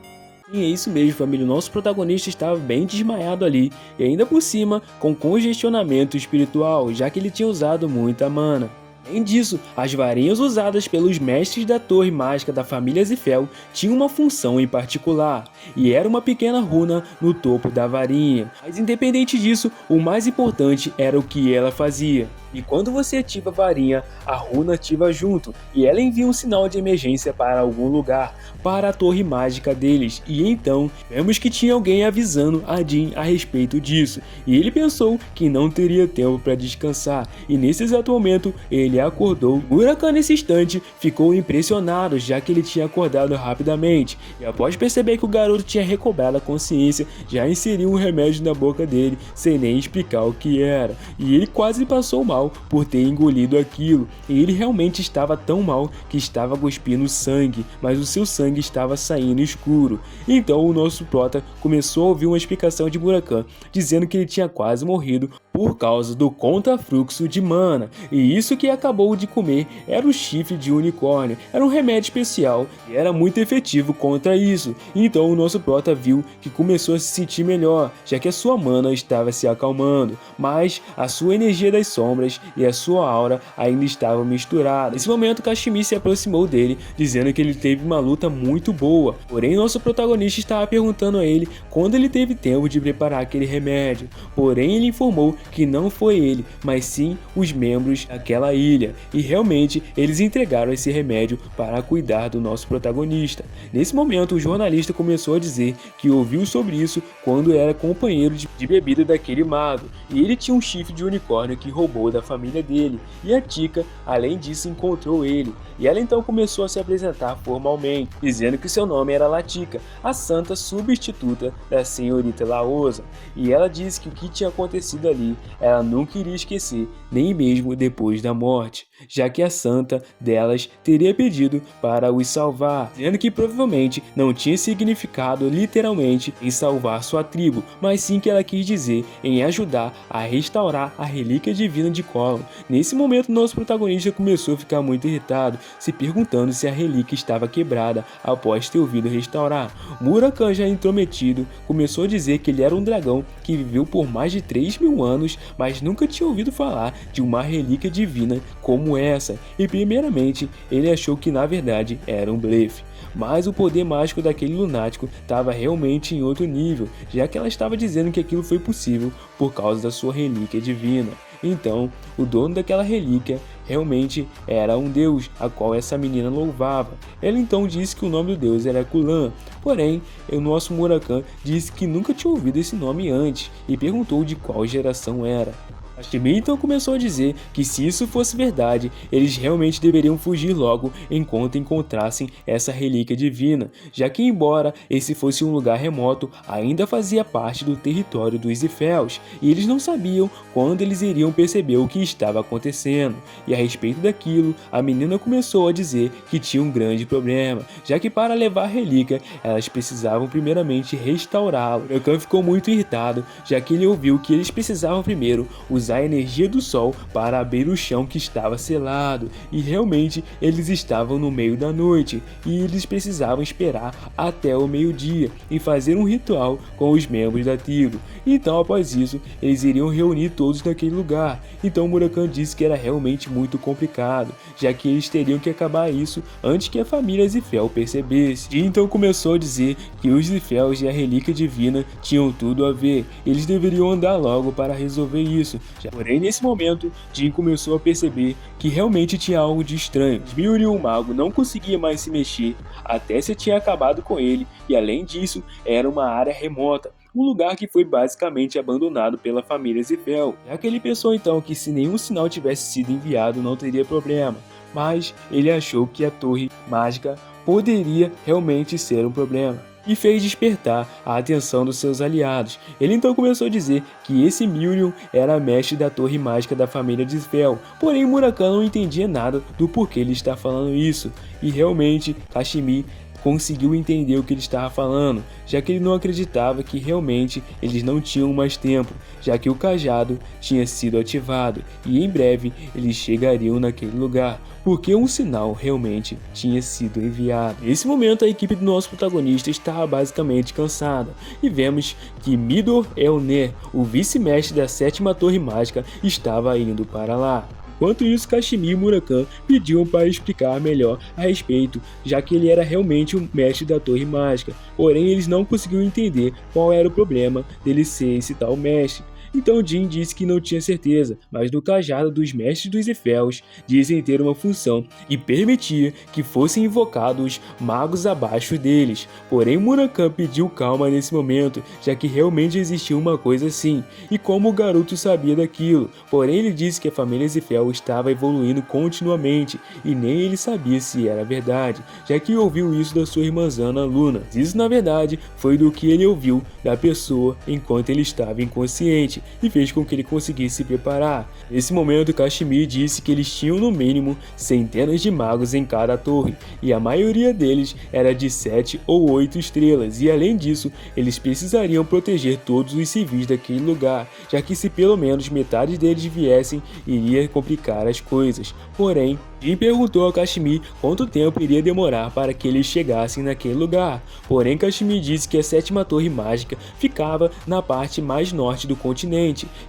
S1: E é isso mesmo, família, o nosso protagonista estava bem desmaiado ali, e ainda por cima com congestionamento espiritual, já que ele tinha usado muita mana. Além disso, as varinhas usadas pelos mestres da torre mágica da família Zifel tinham uma função em particular, e era uma pequena runa no topo da varinha. Mas independente disso, o mais importante era o que ela fazia. E quando você ativa a varinha, a runa ativa junto, e ela envia um sinal de emergência para algum lugar, para a torre mágica deles. E então, vemos que tinha alguém avisando a Jin a respeito disso, e ele pensou que não teria tempo para descansar, e nesse exato momento, ele acordou. Murakami nesse instante ficou impressionado, já que ele tinha acordado rapidamente, e após perceber que o garoto tinha recobrado a consciência, já inseriu um remédio na boca dele, sem nem explicar o que era, e ele quase passou mal por ter engolido aquilo, e ele realmente estava tão mal que estava cuspindo sangue, mas o seu sangue estava saindo escuro. Então o nosso prota começou a ouvir uma explicação de Murakami, dizendo que ele tinha quase morrido por causa do contrafluxo de mana, e isso que acabou de comer era o chifre de unicórnio, era um remédio especial e era muito efetivo contra isso. Então o nosso prota viu que começou a se sentir melhor, já que a sua mana estava se acalmando, mas a sua energia das sombras e a sua aura ainda estavam misturadas. Nesse momento Kashimi se aproximou dele, dizendo que ele teve uma luta muito boa, porém nosso protagonista estava perguntando a ele quando ele teve tempo de preparar aquele remédio, porém ele informou que não foi ele, mas sim os membros daquela ilha, e realmente eles entregaram esse remédio para cuidar do nosso protagonista. Nesse momento o jornalista começou a dizer que ouviu sobre isso quando era companheiro de bebida daquele mago, e ele tinha um chifre de unicórnio que roubou da família dele, e a Tika, além disso, encontrou ele, e ela então começou a se apresentar formalmente, dizendo que seu nome era Latika, a santa substituta da senhorita Laosa, e ela disse que o que tinha acontecido ali ela nunca iria esquecer, nem mesmo depois da morte. já que a santa delas teria pedido para os salvar, dizendo que provavelmente não tinha significado literalmente em salvar sua tribo, mas sim que ela quis dizer em ajudar a restaurar a relíquia divina de Colin. Nesse momento, nosso protagonista começou a ficar muito irritado, se perguntando se a relíquia estava quebrada após ter ouvido restaurar. Murakami, já intrometido, começou a dizer que ele era um dragão que viveu por mais de 3.000 anos, mas nunca tinha ouvido falar de uma relíquia divina como essa, e primeiramente ele achou que na verdade era um blefe. Mas o poder mágico daquele lunático estava realmente em outro nível, já que ela estava dizendo que aquilo foi possível por causa da sua relíquia divina. Então, o dono daquela relíquia realmente era um deus, a qual essa menina louvava. Ele então disse que o nome do deus era Kulan, porém, o nosso Murakami disse que nunca tinha ouvido esse nome antes e perguntou de qual geração era. Kashimi então começou a dizer que se isso fosse verdade, eles realmente deveriam fugir logo enquanto encontrassem essa relíquia divina, já que embora esse fosse um lugar remoto, ainda fazia parte do território dos Ifels, e eles não sabiam quando eles iriam perceber o que estava acontecendo. E a respeito daquilo, a menina começou a dizer que tinha um grande problema, já que para levar a relíquia, elas precisavam primeiramente restaurá-lo. Murakami ficou muito irritado, já que ele ouviu que eles precisavam primeiro usar a energia do sol para abrir o chão que estava selado, e realmente eles estavam no meio da noite, e eles precisavam esperar até o meio-dia e fazer um ritual com os membros da tribo. Então após isso, eles iriam reunir todos naquele lugar. Então Murakami disse que era realmente muito complicado, já que eles teriam que acabar isso antes que a família Zifel percebesse. E então começou a dizer que os Zifels e a relíquia divina tinham tudo a ver, eles deveriam andar logo para resolver isso. Porém, nesse momento, Jin começou a perceber que realmente tinha algo de estranho. Miri, o mago, não conseguia mais se mexer, até se tinha acabado com ele, e além disso, era uma área remota, um lugar que foi basicamente abandonado pela família Zifel, já que ele pensou então que se nenhum sinal tivesse sido enviado não teria problema, mas ele achou que a torre mágica poderia realmente ser um problema, e fez despertar a atenção dos seus aliados. Ele então começou a dizer que esse Miriam era mestre da torre mágica da família de Zifel, porém Murakami não entendia nada do porquê ele está falando isso, e realmente Kashimi conseguiu entender o que ele estava falando, já que ele não acreditava que realmente eles não tinham mais tempo, já que o cajado tinha sido ativado e em breve eles chegariam naquele lugar, porque um sinal realmente tinha sido enviado. Nesse momento a equipe do nosso protagonista estava basicamente cansada, e vemos que Midor Elner, o vice-mestre da 7ª Torre Mágica, estava indo para lá. Enquanto isso, Kashimi e Murakami pediam para explicar melhor a respeito, já que ele era realmente o mestre da Torre Mágica, porém eles não conseguiam entender qual era o problema dele ser esse tal mestre. Então Jin disse que não tinha certeza, mas no cajado dos mestres dos Ifels dizem ter uma função e permitia que fossem invocados magos abaixo deles. Porém Murakami pediu calma nesse momento, já que realmente existia uma coisa assim, e como o garoto sabia daquilo, porém ele disse que a família Zifel estava evoluindo continuamente, e nem ele sabia se era verdade, já que ouviu isso da sua irmãzana Luna. Isso na verdade foi do que ele ouviu da pessoa enquanto ele estava inconsciente, e fez com que ele conseguisse se preparar. Nesse momento, Kashimi disse que eles tinham no mínimo centenas de magos em cada torre, e a maioria deles era de 7 ou 8 estrelas, e além disso, eles precisariam proteger todos os civis daquele lugar, já que se pelo menos metade deles viessem, iria complicar as coisas. Porém, Jin perguntou a Kashimi quanto tempo iria demorar para que eles chegassem naquele lugar. Porém, Kashimi disse que a 7ª Torre Mágica ficava na parte mais norte do continente,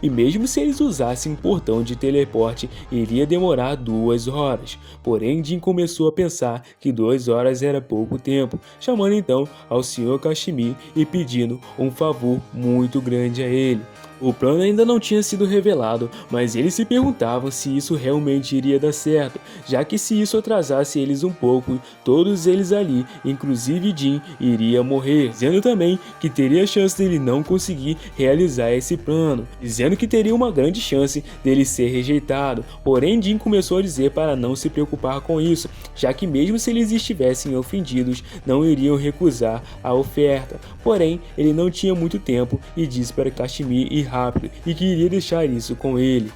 S1: e mesmo se eles usassem um portão de teleporte, iria demorar 2 horas. Porém, Jin começou a pensar que 2 horas era pouco tempo, chamando então ao Sr. Kashimi e pedindo um favor muito grande a ele. O plano ainda não tinha sido revelado, mas eles se perguntavam se isso realmente iria dar certo, já que se isso atrasasse eles um pouco, todos eles ali, inclusive Jin, iria morrer, dizendo também que teria chance dele não conseguir realizar esse plano, dizendo que teria uma grande chance dele ser rejeitado. Porém, Jin começou a dizer para não se preocupar com isso, já que mesmo se eles estivessem ofendidos, não iriam recusar a oferta. Porém, ele não tinha muito tempo e disse para Kashimi ir rápido e que iria deixar isso com ele.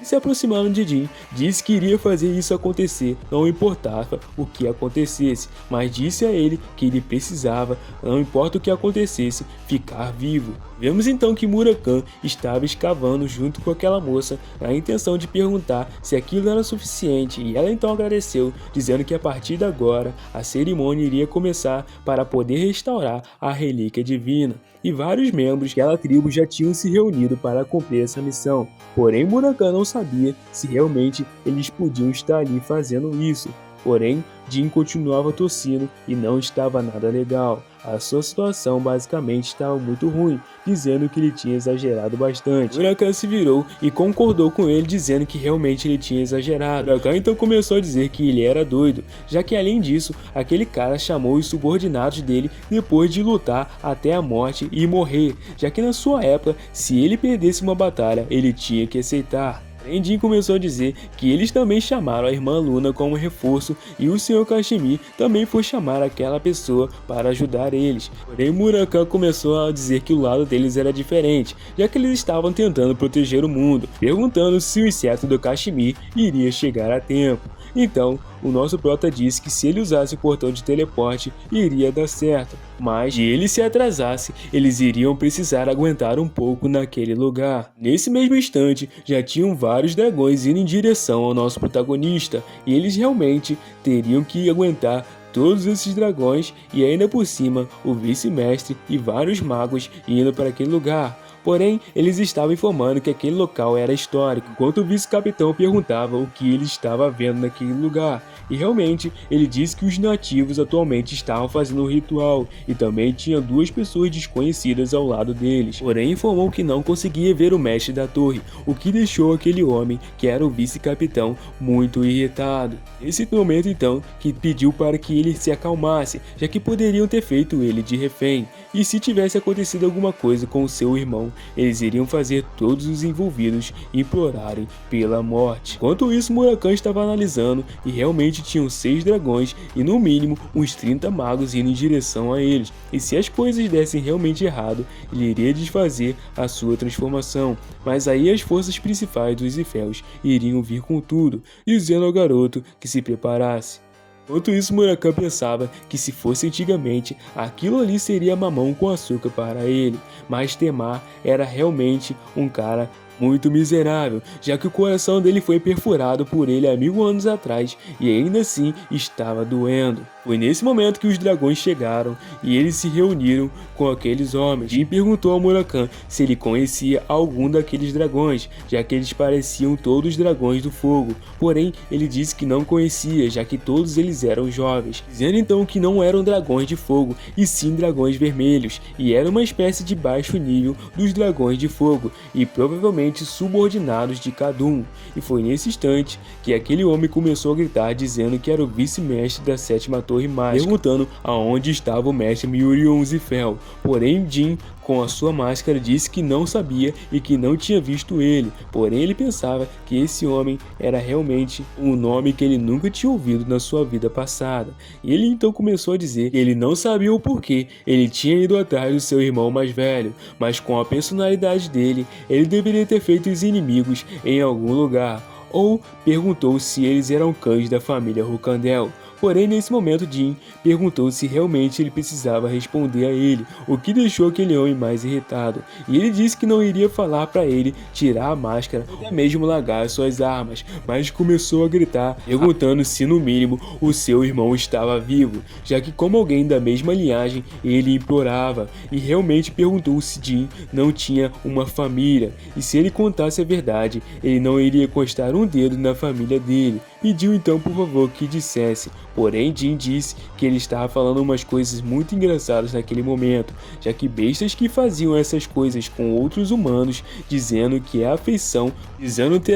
S1: Se aproximando de Jin, disse que iria fazer isso acontecer, não importava o que acontecesse, mas disse a ele que ele precisava, não importa o que acontecesse, ficar vivo. Vemos então que Murakami estava escavando junto com aquela moça na intenção de perguntar se aquilo era suficiente, e ela então agradeceu, dizendo que a partir de agora a cerimônia iria começar para poder restaurar a relíquia divina. E vários membros daquela tribo já tinham se reunido para cumprir essa missão, porém Murakami não sabia se realmente eles podiam estar ali fazendo isso. Porém, Jin continuava tossindo e não estava nada legal. A sua situação basicamente estava muito ruim, dizendo que ele tinha exagerado bastante. Murakami se virou e concordou com ele, dizendo que realmente ele tinha exagerado. Murakami então começou a dizer que ele era doido, já que além disso, aquele cara chamou os subordinados dele depois de lutar até a morte e morrer, já que na sua época, se ele perdesse uma batalha, ele tinha que aceitar. Jin começou a dizer que eles também chamaram a irmã Luna como reforço e o Sr. Kashimi também foi chamar aquela pessoa para ajudar eles. Porém, Murakami começou a dizer que o lado deles era diferente, já que eles estavam tentando proteger o mundo, perguntando se o inseto do Kashimi iria chegar a tempo. Então, o nosso prota disse que se ele usasse o portão de teleporte, iria dar certo, mas se ele se atrasasse, eles iriam precisar aguentar um pouco naquele lugar. Nesse mesmo instante, já tinham vários dragões indo em direção ao nosso protagonista, e eles realmente teriam que aguentar todos esses dragões e ainda por cima o vice-mestre e vários magos indo para aquele lugar. Porém, eles estavam informando que aquele local era histórico, enquanto o vice-capitão perguntava o que ele estava vendo naquele lugar. E realmente, ele disse que os nativos atualmente estavam fazendo um ritual, e também tinha duas pessoas desconhecidas ao lado deles. Porém, informou que não conseguia ver o mestre da torre, o que deixou aquele homem, que era o vice-capitão, muito irritado. Nesse momento então, que pediu para que ele se acalmasse, já que poderiam ter feito ele de refém, e se tivesse acontecido alguma coisa com o seu irmão, eles iriam fazer todos os envolvidos implorarem pela morte. Enquanto isso, Murakami estava analisando e realmente tinham 6 dragões e no mínimo uns 30 magos indo em direção a eles. E se as coisas dessem realmente errado, ele iria desfazer a sua transformação. Mas aí as forças principais dos Iféus iriam vir com tudo, dizendo ao garoto que se preparasse. Enquanto isso, Murakami pensava que se fosse antigamente, aquilo ali seria mamão com açúcar para ele, mas Temar era realmente um cara muito miserável, já que o coração dele foi perfurado por ele há 1000 anos atrás e ainda assim estava doendo. Foi nesse momento que os dragões chegaram e eles se reuniram com aqueles homens. Jin perguntou a Murakami se ele conhecia algum daqueles dragões, já que eles pareciam todos dragões do fogo. Porém, ele disse que não conhecia, já que todos eles eram jovens, dizendo então que não eram dragões de fogo, e sim dragões vermelhos, e era uma espécie de baixo nível dos dragões de fogo, e provavelmente subordinados de Khadum. E foi nesse instante que aquele homem começou a gritar, dizendo que era o vice-mestre da 7ª Torre Mágica, perguntando aonde estava o mestre Mirion Zifel. Porém, Jin, com a sua máscara, disse que não sabia e que não tinha visto ele, porém ele pensava que esse homem era realmente um nome que ele nunca tinha ouvido na sua vida passada. E ele então começou a dizer que ele não sabia o porquê ele tinha ido atrás do seu irmão mais velho, mas com a personalidade dele, ele deveria ter feito os inimigos em algum lugar, ou perguntou se eles eram cães da família Rukandel. Porém, nesse momento, Jin perguntou se realmente ele precisava responder a ele, o que deixou aquele homem mais irritado. E ele disse que não iria falar para ele tirar a máscara ou até mesmo largar suas armas, mas começou a gritar, perguntando se no mínimo o seu irmão estava vivo, já que como alguém da mesma linhagem, ele implorava, e realmente perguntou se Jin não tinha uma família, e se ele contasse a verdade, ele não iria encostar um dedo na família dele. Pediu então por favor que dissesse, porém Jin disse que ele estava falando umas coisas muito engraçadas naquele momento, já que bestas que faziam essas coisas com outros humanos, dizendo ter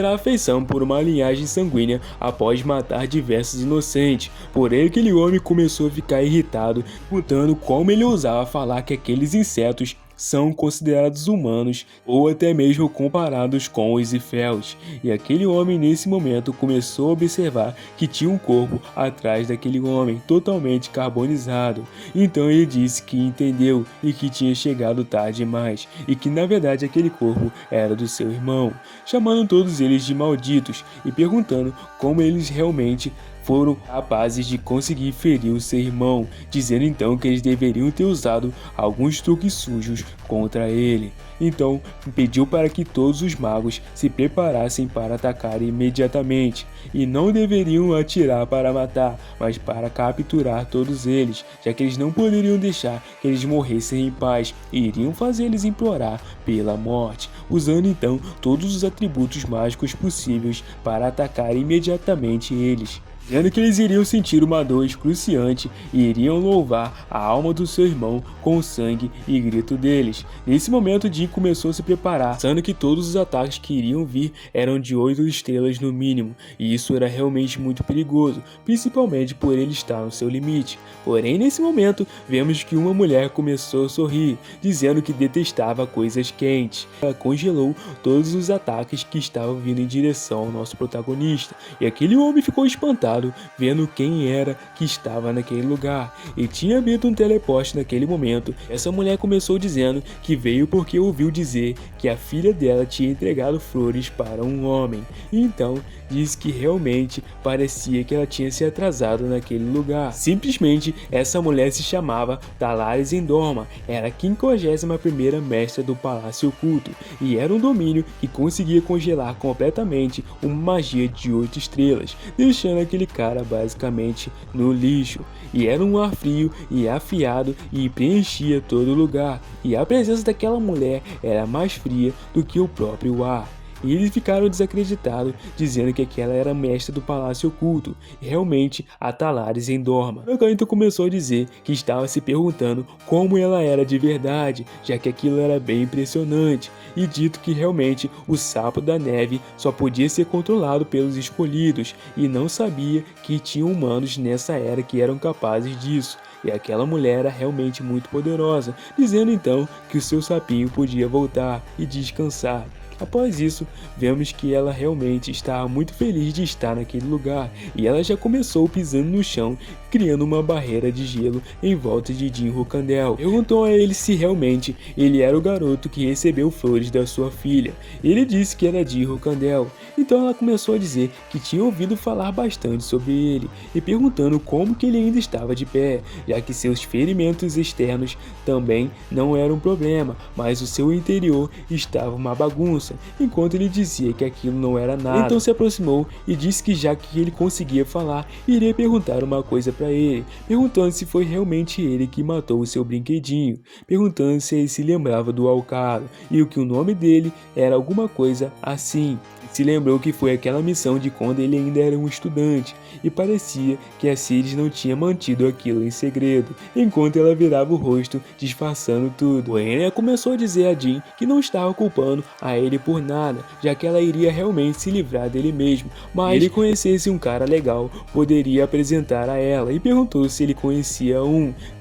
S1: a afeição por uma linhagem sanguínea após matar diversos inocentes. Porém aquele homem começou a ficar irritado, perguntando como ele ousava falar que aqueles insetos são considerados humanos ou até mesmo comparados com os Ifels. E aquele homem nesse momento começou a observar que tinha um corpo atrás daquele homem totalmente carbonizado. Então ele disse que entendeu e que tinha chegado tarde demais e que na verdade aquele corpo era do seu irmão, chamando todos eles de malditos e perguntando como eles realmente foram capazes de conseguir ferir o seu irmão, dizendo então que eles deveriam ter usado alguns truques sujos contra ele. Então pediu para que todos os magos se preparassem para atacar imediatamente, e não deveriam atirar para matar, mas para capturar todos eles, já que eles não poderiam deixar que eles morressem em paz e iriam fazê-los implorar pela morte, usando então todos os atributos mágicos possíveis para atacar imediatamente eles, dizendo que eles iriam sentir uma dor excruciante e iriam louvar a alma do seu irmão com o sangue e grito deles. Nesse momento, Jin começou a se preparar, pensando que todos os ataques que iriam vir eram de 8 estrelas no mínimo, e isso era realmente muito perigoso, principalmente por ele estar no seu limite. Porém, nesse momento, vemos que uma mulher começou a sorrir, dizendo que detestava coisas quentes. Ela congelou todos os ataques que estavam vindo em direção ao nosso protagonista, e aquele homem ficou espantado vendo quem era que estava naquele lugar, e tinha havido um teleporte naquele momento. Essa mulher começou dizendo que veio porque ouviu dizer que a filha dela tinha entregado flores para um homem, e então disse que realmente parecia que ela tinha se atrasado naquele lugar. Simplesmente essa mulher se chamava Talaris Endorma, era a 51ª mestra do Palácio Oculto, e era um domínio que conseguia congelar completamente uma magia de 8 estrelas, deixando aquele cara basicamente no lixo. E era um ar frio e afiado e preenchia todo lugar, e a presença daquela mulher era mais fria do que o próprio ar. E eles ficaram desacreditados, dizendo que aquela era a mestra do Palácio Oculto, e realmente a Talaris Endorma. O então começou a dizer que estava se perguntando como ela era de verdade, já que aquilo era bem impressionante, e dito que realmente o sapo da neve só podia ser controlado pelos escolhidos, e não sabia que tinha humanos nessa era que eram capazes disso. E aquela mulher era realmente muito poderosa, dizendo então que o seu sapinho podia voltar e descansar. Após isso, vemos que ela realmente estava muito feliz de estar naquele lugar, e ela já começou pisando no chão, criando uma barreira de gelo em volta de Jin Roukandel. Perguntou a ele se realmente ele era o garoto que recebeu flores da sua filha. Ele disse que era Jin Roukandel. Então ela começou a dizer que tinha ouvido falar bastante sobre ele, e perguntando como que ele ainda estava de pé, já que seus ferimentos externos também não eram um problema, mas o seu interior estava uma bagunça, enquanto ele dizia que aquilo não era nada. Então se aproximou e disse que já que ele conseguia falar, iria perguntar uma coisa para ele, perguntando se foi realmente ele que matou o seu brinquedinho, perguntando se ele se lembrava do Alcaro, e que o nome dele era alguma coisa assim. Se lembrou que foi aquela missão de quando ele ainda era um estudante, e parecia que a Ciris não tinha mantido aquilo em segredo, enquanto ela virava o rosto disfarçando tudo. Porém, ela começou a dizer a Jin que não estava culpando a ele por nada, já que ela iria realmente se livrar dele mesmo, mas ele conhecesse um cara legal, poderia apresentar a ela, e perguntou se ele conhecia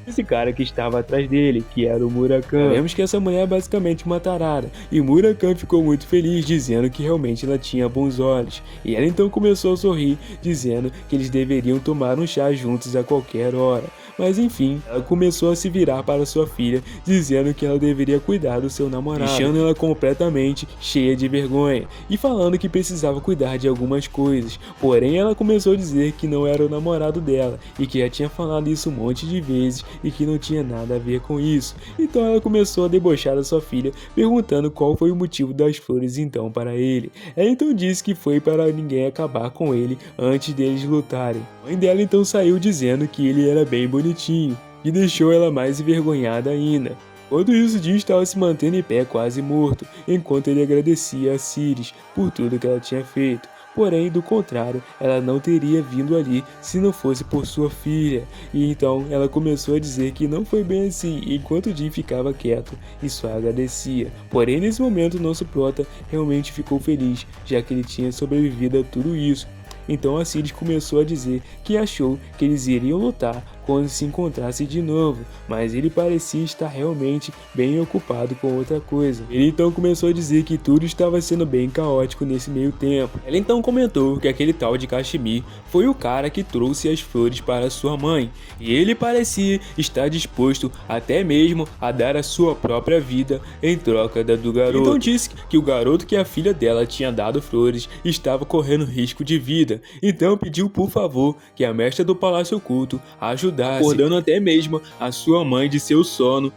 S1: esse cara que estava atrás dele, que era o Murakami. Vemos que essa mulher é basicamente uma tarada, e Murakami ficou muito feliz, dizendo que realmente ela tinha bons olhos, e ela então começou a sorrir, dizendo que eles deveriam tomar um chá juntos a qualquer hora. Mas enfim, ela começou a se virar para sua filha, dizendo que ela deveria cuidar do seu namorado, deixando ela completamente cheia de vergonha, e falando que precisava cuidar de algumas coisas. Porém, ela começou a dizer que não era o namorado dela, e que já tinha falado isso um monte de vezes, e que não tinha nada a ver com isso. Então ela começou a debochar da sua filha, perguntando qual foi o motivo das flores então para ele. Ela então disse que foi para ninguém acabar com ele antes deles lutarem. A mãe dela então saiu dizendo que ele era bem bonitinho, e deixou ela mais envergonhada ainda. Enquanto isso, Jin estava se mantendo em pé quase morto, enquanto ele agradecia a Ciris por tudo que ela tinha feito. Porém, do contrário, ela não teria vindo ali se não fosse por sua filha. E então ela começou a dizer que não foi bem assim, enquanto Jin ficava quieto e só agradecia. Porém, nesse momento, nosso prota realmente ficou feliz, já que ele tinha sobrevivido a tudo isso. Então a Ciris começou a dizer que achou que eles iriam lutar quando se encontrasse de novo, mas ele parecia estar realmente bem ocupado com outra coisa. Ele então começou a dizer que tudo estava sendo bem caótico nesse meio tempo. Ela então comentou que aquele tal de Kashmir foi o cara que trouxe as flores para sua mãe, e ele parecia estar disposto até mesmo a dar a sua própria vida em troca da do garoto. Então disse que o garoto que a filha dela tinha dado flores estava correndo risco de vida, então pediu por favor que a mestra do Palácio Oculto ajudasse, acordando até mesmo a sua mãe de seu sono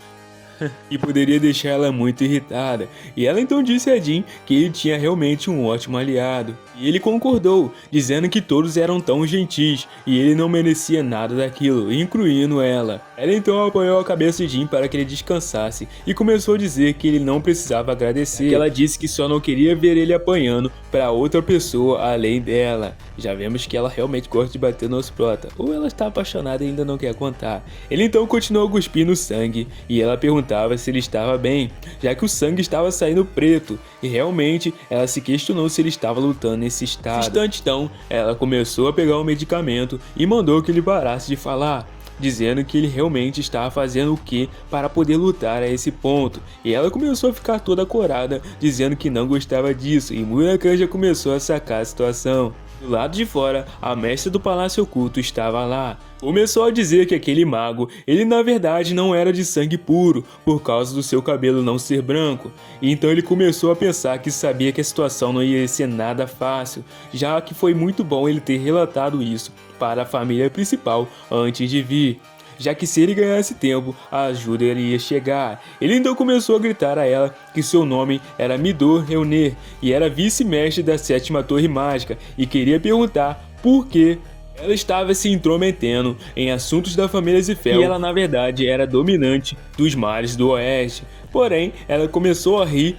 S1: e poderia deixar ela muito irritada. E ela então disse a Jin que ele tinha realmente um ótimo aliado. E ele concordou, dizendo que todos eram tão gentis e ele não merecia nada daquilo, incluindo ela. Ela então apoiou a cabeça de Jin para que ele descansasse e começou a dizer que ele não precisava agradecer. Ela disse que só não queria ver ele apanhando para outra pessoa além dela. Já vemos que ela realmente gosta de bater nos prota, ou ela está apaixonada e ainda não quer contar. Ele então continuou cuspindo sangue e ela perguntava se ele estava bem, já que o sangue estava saindo preto, e realmente ela se questionou se ele estava lutando nesse estado. Nesse instante então, ela começou a pegar um medicamento e mandou que ele parasse de falar, dizendo que ele realmente estava fazendo o que para poder lutar a esse ponto, e ela começou a ficar toda corada, dizendo que não gostava disso, e Murakan já começou a sacar a situação. Do lado de fora, a mestra do Palácio Oculto estava lá. Começou a dizer que aquele mago, ele na verdade não era de sangue puro, por causa do seu cabelo não ser branco. E então ele começou a pensar que sabia que a situação não ia ser nada fácil, já que foi muito bom ele ter relatado isso para a família principal antes de vir, já que se ele ganhasse tempo, a ajuda iria chegar. Ele então começou a gritar a ela que seu nome era Midor Reuner e era vice-mestre da 7ª Torre Mágica, e queria perguntar por que ela estava se intrometendo em assuntos da família Zifel, e ela na verdade era dominante dos mares do oeste. Porém, ela começou a rir,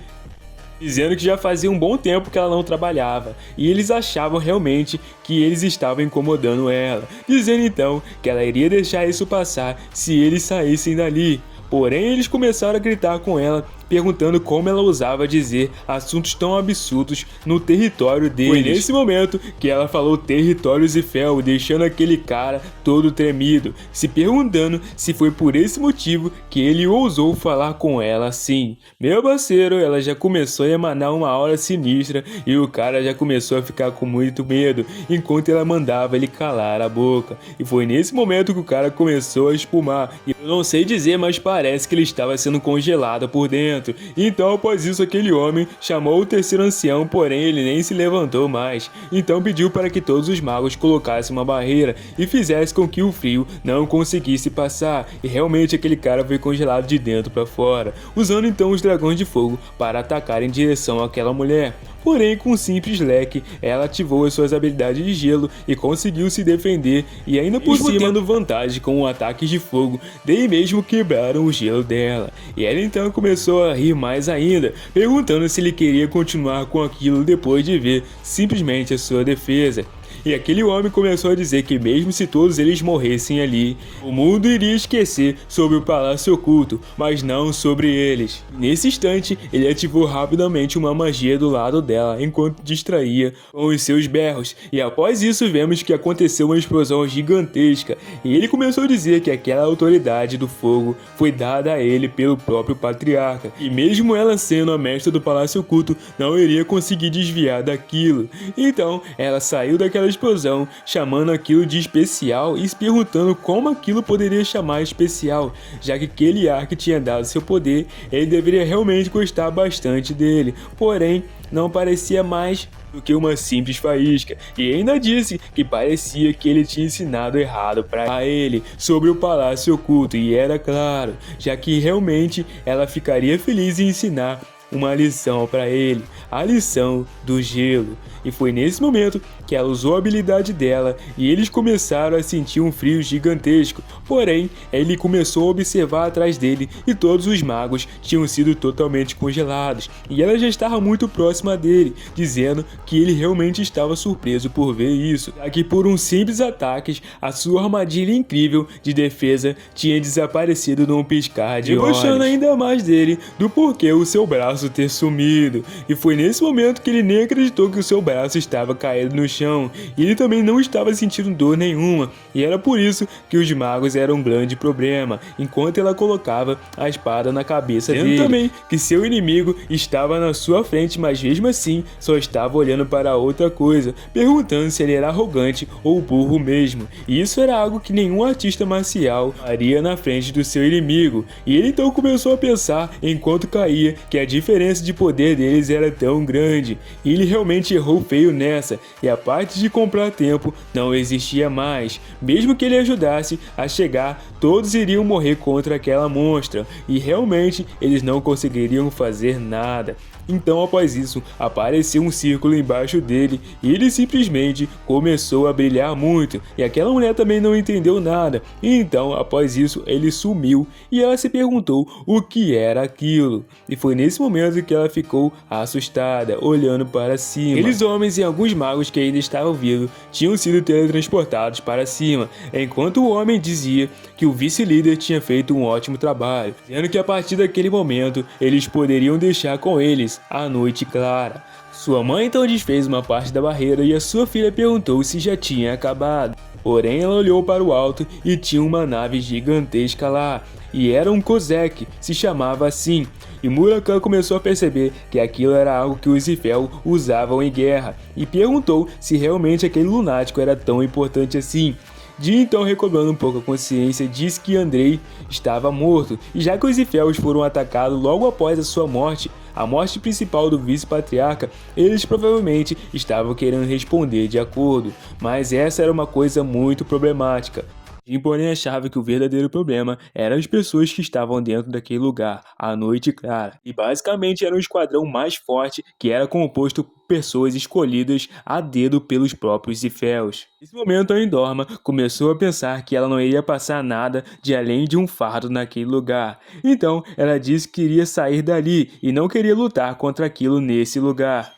S1: dizendo que já fazia um bom tempo que ela não trabalhava, e eles achavam realmente que eles estavam incomodando ela, dizendo então que ela iria deixar isso passar se eles saíssem dali. Porém, eles começaram a gritar com ela, perguntando como ela ousava dizer assuntos tão absurdos no território deles. Foi nesse momento que ela falou território Zifel, deixando aquele cara todo tremido, se perguntando se foi por esse motivo que ele ousou falar com ela assim. Meu parceiro, ela já começou a emanar uma aura sinistra e o cara já começou a ficar com muito medo, enquanto ela mandava ele calar a boca. E foi nesse momento que o cara começou a espumar, e eu não sei dizer, mas parece que ele estava sendo congelado por dentro. Então, após isso, aquele homem chamou o terceiro ancião, porém ele nem se levantou mais. Então pediu para que todos os magos colocassem uma barreira e fizessem com que o frio não conseguisse passar, e realmente aquele cara foi congelado de dentro para fora, usando então os dragões de fogo para atacar em direção àquela mulher. Porém, com um simples leque, ela ativou as suas habilidades de gelo e conseguiu se defender, e ainda por cima tendo vantagem com ataques de fogo, daí mesmo quebraram o gelo dela. E ela então começou a rir mais ainda, perguntando se ele queria continuar com aquilo depois de ver simplesmente a sua defesa. E aquele homem começou a dizer que mesmo se todos eles morressem ali, o mundo iria esquecer sobre o Palácio Oculto, mas não sobre eles. Nesse instante, ele ativou rapidamente uma magia do lado dela, enquanto distraía com os seus berros. E após isso, vemos que aconteceu uma explosão gigantesca, e ele começou a dizer que aquela autoridade do fogo foi dada a ele pelo próprio patriarca, e mesmo ela sendo a mestra do Palácio Oculto, não iria conseguir desviar daquilo. Então, ela saiu daquela explosão, chamando aquilo de especial e se perguntando como aquilo poderia chamar especial, já que aquele ar que tinha dado seu poder, ele deveria realmente gostar bastante dele, porém não parecia mais do que uma simples faísca, e ainda disse que parecia que ele tinha ensinado errado para ele sobre o Palácio Oculto, e era claro, já que realmente ela ficaria feliz em ensinar uma lição para ele, a lição do gelo. E foi nesse momento que ela usou a habilidade dela e eles começaram a sentir um frio gigantesco. Porém, ele começou a observar atrás dele e todos os magos tinham sido totalmente congelados. E ela já estava muito próxima dele, dizendo que ele realmente estava surpreso por ver isso, já que por um simples ataque, a sua armadilha incrível de defesa tinha desaparecido num piscar de olhos, debochando ainda mais dele do porquê o seu braço braço ter sumido. E foi nesse momento que ele nem acreditou que o seu braço estava caído no chão. E ele também não estava sentindo dor nenhuma. E era por isso que os magos eram um grande problema, enquanto ela colocava a espada na cabeça dele. Também que seu inimigo estava na sua frente, mas mesmo assim só estava olhando para outra coisa, perguntando se ele era arrogante ou burro mesmo. E isso era algo que nenhum artista marcial faria na frente do seu inimigo. E ele então começou a pensar enquanto caía que a diferença de poder deles era tão grande. E ele realmente errou feio nessa, e a parte de comprar tempo não existia mais. Mesmo que ele ajudasse a chegar, todos iriam morrer contra aquela monstra, e realmente eles não conseguiriam fazer nada. Então, após isso, apareceu um círculo embaixo dele e ele simplesmente começou a brilhar muito. E aquela mulher também não entendeu nada. E então, após isso, ele sumiu e ela se perguntou o que era aquilo. E foi nesse momento que ela ficou assustada, olhando para cima. Aqueles homens e alguns magos que ainda estavam vivos tinham sido teletransportados para cima, enquanto o homem dizia que o vice-líder tinha feito um ótimo trabalho, dizendo que a partir daquele momento eles poderiam deixar com eles a noite clara. Sua mãe então desfez uma parte da barreira e a sua filha perguntou se já tinha acabado. Porém, ela olhou para o alto e tinha uma nave gigantesca lá. E era um Kozek, se chamava assim. E Murakami começou a perceber que aquilo era algo que os Zifel usavam em guerra. E perguntou se realmente aquele lunático era tão importante assim. Jin, então, recobrando um pouco a consciência, disse que Andrei estava morto, e já que os Zifels foram atacados logo após a sua morte, a morte principal do vice-patriarca, eles provavelmente estavam querendo responder de acordo, mas essa era uma coisa muito problemática. Jin, porém, achava que o verdadeiro problema eram as pessoas que estavam dentro daquele lugar, à noite clara. E basicamente era um esquadrão mais forte que era composto por pessoas escolhidas a dedo pelos próprios Zifels. Nesse momento, a Endorma começou a pensar que ela não iria passar nada de além de um fardo naquele lugar. Então, ela disse que iria sair dali e não queria lutar contra aquilo nesse lugar.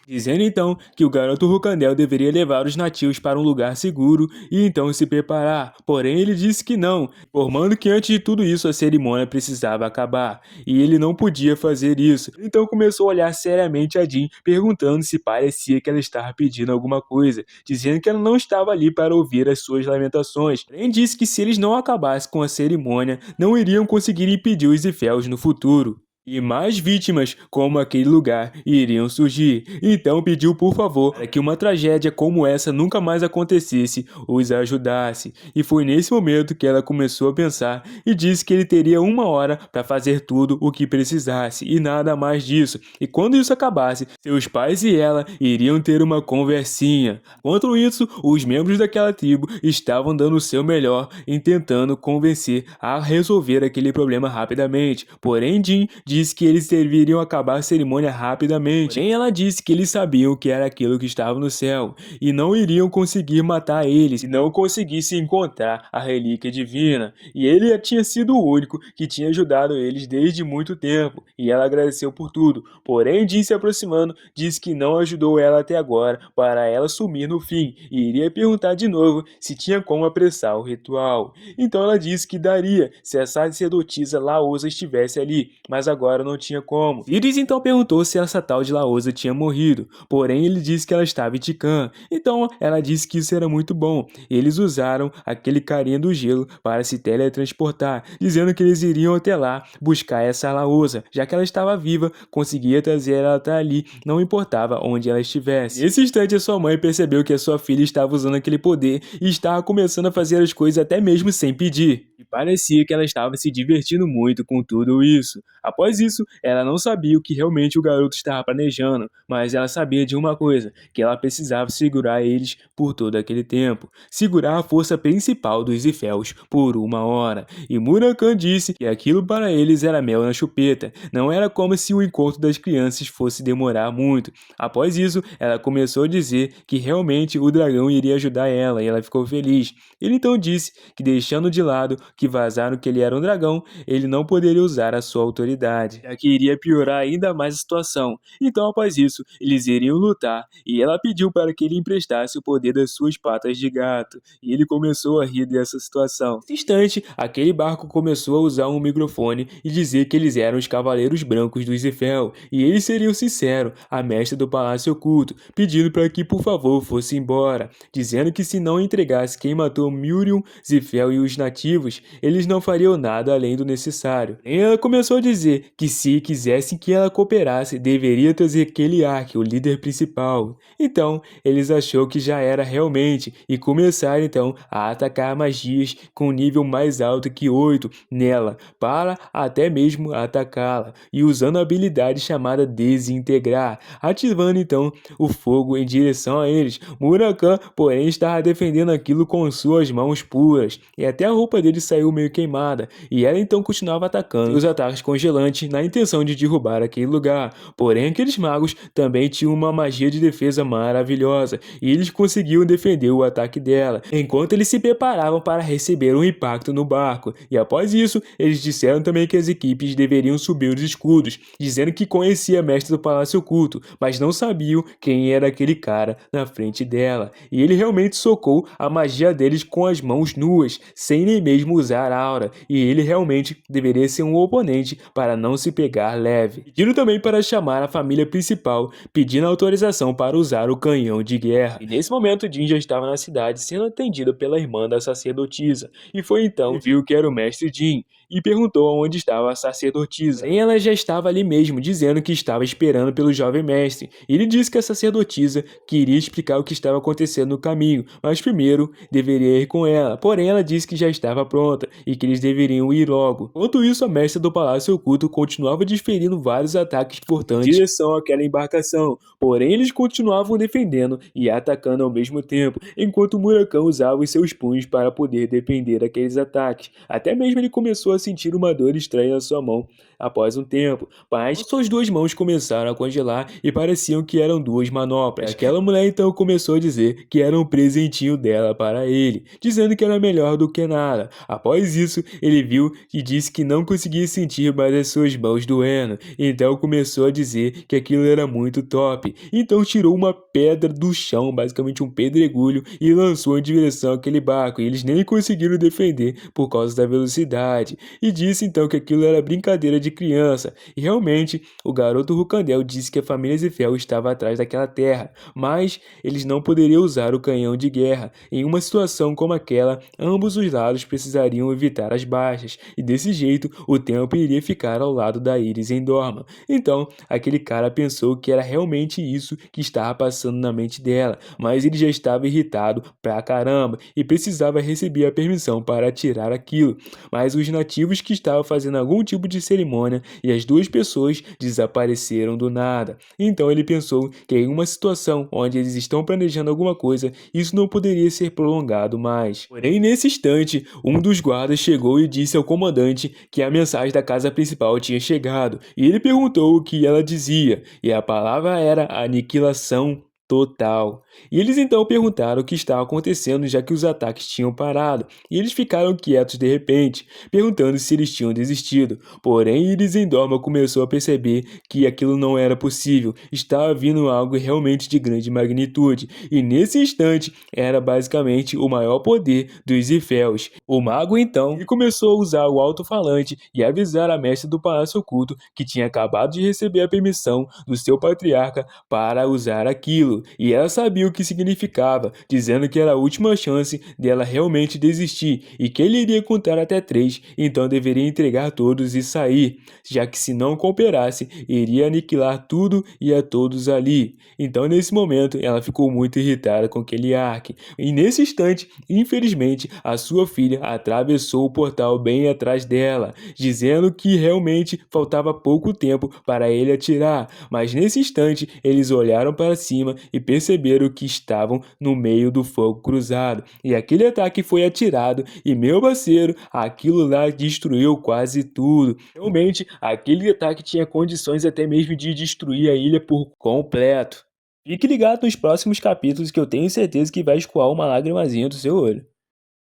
S1: Dizendo então que o garoto Rukandel deveria levar os nativos para um lugar seguro e então se preparar, porém ele disse que não, informando que antes de tudo isso a cerimônia precisava acabar, e ele não podia fazer isso. Então começou a olhar seriamente a Jin, perguntando se parecia que ela estava pedindo alguma coisa, dizendo que ela não estava ali para ouvir as suas lamentações. Porém disse que se eles não acabassem com a cerimônia, não iriam conseguir impedir os Zifels no futuro. E mais vítimas como aquele lugar iriam surgir. Então pediu por favor para que uma tragédia como essa nunca mais acontecesse, os ajudasse. E foi nesse momento que ela começou a pensar e disse que ele teria 1 hora para fazer tudo o que precisasse e nada mais disso. E quando isso acabasse, seus pais e ela iriam ter uma conversinha. Enquanto isso, os membros daquela tribo estavam dando o seu melhor em tentando convencer a resolver aquele problema rapidamente. Porém, Jin disse que eles deveriam acabar a cerimônia rapidamente. Porém, ela disse que eles sabiam que era aquilo que estava no céu e não iriam conseguir matar eles se não conseguissem encontrar a relíquia divina. E ele já tinha sido o único que tinha ajudado eles desde muito tempo, e ela agradeceu por tudo. Porém, Jin, se aproximando, disse que não ajudou ela até agora para ela sumir no fim e iria perguntar de novo se tinha como apressar o ritual. Então ela disse que daria se a sacerdotisa Laosa estivesse ali, mas agora não tinha como. Sirius então perguntou se essa tal de Laosa tinha morrido, porém ele disse que ela estava em Tikan. Então ela disse que isso era muito bom. Eles usaram aquele carinha do gelo para se teletransportar, dizendo que eles iriam até lá buscar essa Laosa, já que ela estava viva, conseguia trazer ela até ali, não importava onde ela estivesse. Nesse instante a sua mãe percebeu que a sua filha estava usando aquele poder e estava começando a fazer as coisas até mesmo sem pedir. E parecia que ela estava se divertindo muito com tudo isso. Após isso, ela não sabia o que realmente o garoto estava planejando, mas ela sabia de uma coisa, que ela precisava segurar eles por todo aquele tempo, segurar a força principal dos Zifels por 1 hora. E Murakami disse que aquilo para eles era mel na chupeta, não era como se o encontro das crianças fosse demorar muito. Após isso, ela começou a dizer que realmente o dragão iria ajudar ela e ela ficou feliz. Ele então disse que deixando de lado que vazaram que ele era um dragão, ele não poderia usar a sua autoridade. cidade, já que iria piorar ainda mais a situação. Então, após isso, eles iriam lutar, e ela pediu para que ele emprestasse o poder das suas patas de gato, e ele começou a rir dessa situação. Nesse instante, aquele barco começou a usar um microfone e dizer que eles eram os Cavaleiros Brancos do Zifel, e eles seriam sinceros, a mestre do Palácio Oculto, pedindo para que por favor fosse embora, dizendo que se não entregasse quem matou Miriam, Zifel e os nativos, eles não fariam nada além do necessário. E ela começou a dizer que se quisessem que ela cooperasse, deveria trazer Keliark, o líder principal. Então, eles achou que já era realmente e começaram então a atacar magias com nível mais alto que 8 nela, para até mesmo atacá-la, e usando a habilidade chamada Desintegrar, ativando então o fogo em direção a eles. Murakami, porém, estava defendendo aquilo com suas mãos puras, e até a roupa dele saiu meio queimada, e ela então continuava atacando os ataques congelantes na intenção de derrubar aquele lugar. Porém, aqueles magos também tinham uma magia de defesa maravilhosa, e eles conseguiam defender o ataque dela, enquanto eles se preparavam para receber um impacto no barco. E após isso, eles disseram também que as equipes deveriam subir os escudos, dizendo que conhecia a mestre do Palácio Oculto, mas não sabiam quem era aquele cara na frente dela. E ele realmente socou a magia deles com as mãos nuas, sem nem mesmo usar aura, e ele realmente deveria ser um oponente para não se pegar leve. Pediram também para chamar a família principal, pedindo autorização para usar o canhão de guerra. E nesse momento, Jin já estava na cidade sendo atendido pela irmã da sacerdotisa, e foi então que viu que era o mestre Jin, e perguntou onde estava a sacerdotisa. E ela já estava ali mesmo, dizendo que estava esperando pelo jovem mestre. Ele disse que a sacerdotisa queria explicar o que estava acontecendo no caminho, mas primeiro deveria ir com ela. Porém, ela disse que já estava pronta e que eles deveriam ir logo. Enquanto isso, a mestra do Palácio Oculto continuava desferindo vários ataques importantes em direção àquela embarcação. Porém, eles continuavam defendendo e atacando ao mesmo tempo, enquanto Murakami usava os seus punhos para poder defender aqueles ataques. Até mesmo ele começou a sentir uma dor estranha na sua mão após um tempo, mas suas duas mãos começaram a congelar e pareciam que eram duas manoplas. Aquela mulher então começou a dizer que era um presentinho dela para ele, dizendo que era melhor do que nada. Após isso, ele viu e disse que não conseguia sentir mais as suas mãos doendo, então começou a dizer que aquilo era muito top. Então tirou uma pedra do chão, basicamente um pedregulho, e lançou em direção àquele barco, e eles nem conseguiram defender por causa da velocidade, e disse então que aquilo era brincadeira de criança. E realmente, o garoto Rukandel disse que a família Zifel estava atrás daquela terra, mas eles não poderiam usar o canhão de guerra. Em uma situação como aquela, ambos os lados precisariam evitar as baixas, e desse jeito o tempo iria ficar ao lado da Iris em Dorma. Então, aquele cara pensou que era realmente isso que estava passando na mente dela, mas ele já estava irritado pra caramba e precisava receber a permissão para atirar aquilo. Mas os nativos que estavam fazendo algum tipo de cerimônia e as duas pessoas desapareceram do nada. Então ele pensou que em uma situação onde eles estão planejando alguma coisa, isso não poderia ser prolongado mais. Porém, nesse instante, um dos guardas chegou e disse ao comandante que a mensagem da casa principal tinha chegado, e ele perguntou o que ela dizia, e a palavra era aniquilação total. E eles então perguntaram o que estava acontecendo, já que os ataques tinham parado, e eles ficaram quietos de repente, perguntando se eles tinham desistido. Porém, Iris Endorma começou a perceber que aquilo não era possível, estava vindo algo realmente de grande magnitude, e nesse instante era basicamente o maior poder dos Zifels. O mago então ele começou a usar o alto-falante e avisar a mestre do Palácio Oculto que tinha acabado de receber a permissão do seu patriarca para usar aquilo, e ela sabia o que significava, dizendo que era a última chance dela realmente desistir e que ele iria contar até 3, então deveria entregar todos e sair, já que se não cooperasse, iria aniquilar tudo e a todos ali. Então nesse momento ela ficou muito irritada com aquele Ark, e nesse instante, infelizmente, a sua filha atravessou o portal bem atrás dela, dizendo que realmente faltava pouco tempo para ele atirar, mas nesse instante eles olharam para cima e perceberam que estavam no meio do fogo cruzado, e aquele ataque foi atirado e, meu parceiro, aquilo lá destruiu quase tudo. Realmente, aquele ataque tinha condições até mesmo de destruir a ilha por completo. Fique ligado nos próximos capítulos que eu tenho certeza que vai escoar uma lagrimazinha do seu olho.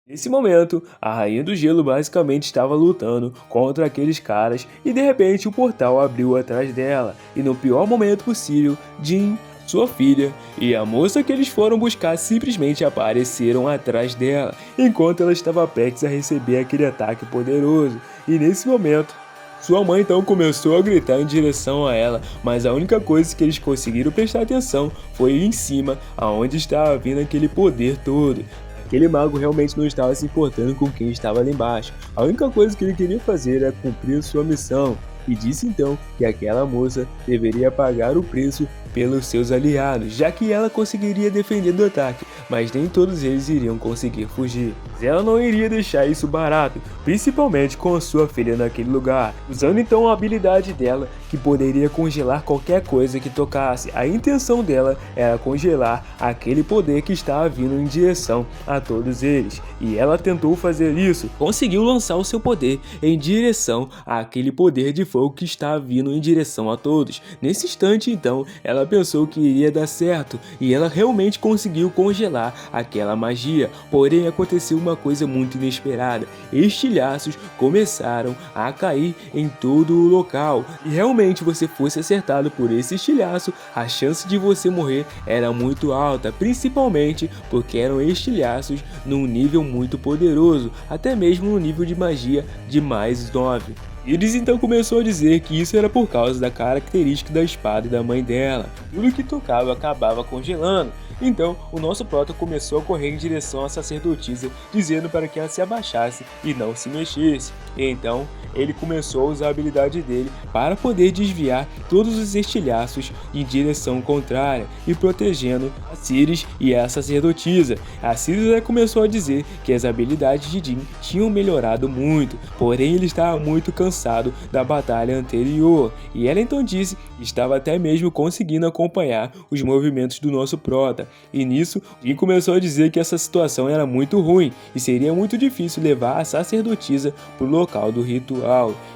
S1: Nesse momento, a Rainha do Gelo basicamente estava lutando contra aqueles caras e de repente o portal abriu atrás dela. E no pior momento possível, Jean, sua filha e a moça que eles foram buscar simplesmente apareceram atrás dela, enquanto ela estava prestes a receber aquele ataque poderoso. E nesse momento, sua mãe então começou a gritar em direção a ela, mas a única coisa que eles conseguiram prestar atenção foi em cima, aonde estava vindo aquele poder todo. Aquele mago realmente não estava se importando com quem estava lá embaixo. A única coisa que ele queria fazer era cumprir sua missão. E disse então que aquela moça deveria pagar o preço pelos seus aliados, já que ela conseguiria defender do ataque, mas nem todos eles iriam conseguir fugir. Mas ela não iria deixar isso barato, principalmente com sua filha naquele lugar, usando então a habilidade dela, que poderia congelar qualquer coisa que tocasse. A intenção dela era congelar aquele poder que estava vindo em direção a todos eles, e ela tentou fazer isso, conseguiu lançar o seu poder em direção àquele poder de fogo que estava vindo em direção a todos. Nesse instante então, ela pensou que iria dar certo, e ela realmente conseguiu congelar aquela magia, porém aconteceu uma coisa muito inesperada. Estilhaços começaram a cair em todo o local, e realmente você fosse acertado por esse estilhaço, a chance de você morrer era muito alta, principalmente porque eram estilhaços num nível muito poderoso, até mesmo no nível de magia de mais 9. Eles então começou a dizer que isso era por causa da característica da espada da mãe dela. Tudo que tocava acabava congelando. Então, o nosso prota começou a correr em direção à sacerdotisa, dizendo para que ela se abaixasse e não se mexesse. Então, ele começou a usar a habilidade dele para poder desviar todos os estilhaços em direção contrária e protegendo a Círis e a sacerdotisa. A Círis começou a dizer que as habilidades de Jean tinham melhorado muito, porém ele estava muito cansado da batalha anterior, e ela então disse que estava até mesmo conseguindo acompanhar os movimentos do nosso prota. E nisso, Jean começou a dizer que essa situação era muito ruim e seria muito difícil levar a sacerdotisa para o local do ritual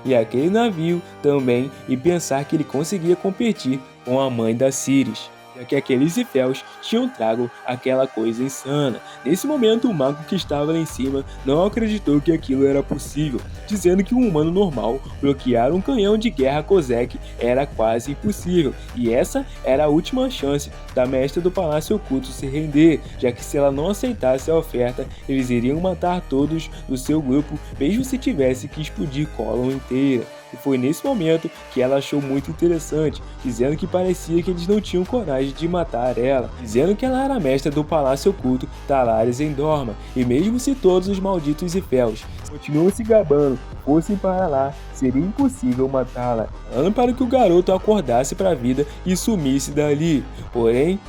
S1: e aquele navio também, e pensar que ele conseguia competir com a mãe da Círis, já que aqueles Ifels tinham trago aquela coisa insana. Nesse momento, o mago que estava lá em cima não acreditou que aquilo era possível, dizendo que um humano normal bloquear um canhão de guerra Kozek era quase impossível, e essa era a última chance da mestra do Palácio Oculto se render, já que se ela não aceitasse a oferta, eles iriam matar todos do seu grupo, mesmo se tivesse que explodir Colon inteira. E foi nesse momento que ela achou muito interessante, dizendo que parecia que eles não tinham coragem de matar ela, dizendo que ela era a mestra do Palácio Oculto Talares Endorma, e mesmo se todos os malditos Ifels continuam se gabando fossem para lá, seria impossível matá-la, falando para que o garoto acordasse para a vida e sumisse dali. Porém,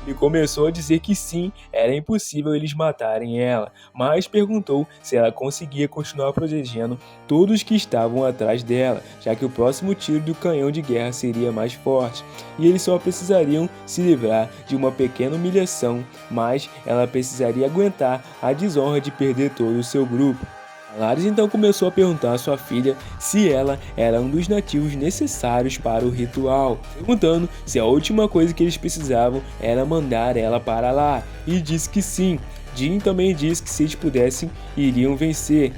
S1: ele começou a dizer que sim, era impossível eles matarem ela, mas perguntou se ela conseguia continuar protegendo todos que estavam atrás dela, já que o próximo tiro do canhão de guerra seria mais forte, e eles só precisariam se livrar de uma pequena humilhação, mas ela precisaria aguentar a desonra de perder todo o seu grupo. Talares então começou a perguntar à sua filha se ela era um dos nativos necessários para o ritual, perguntando se a última coisa que eles precisavam era mandar ela para lá, e disse que sim. Jean também disse que se eles pudessem, iriam vencer.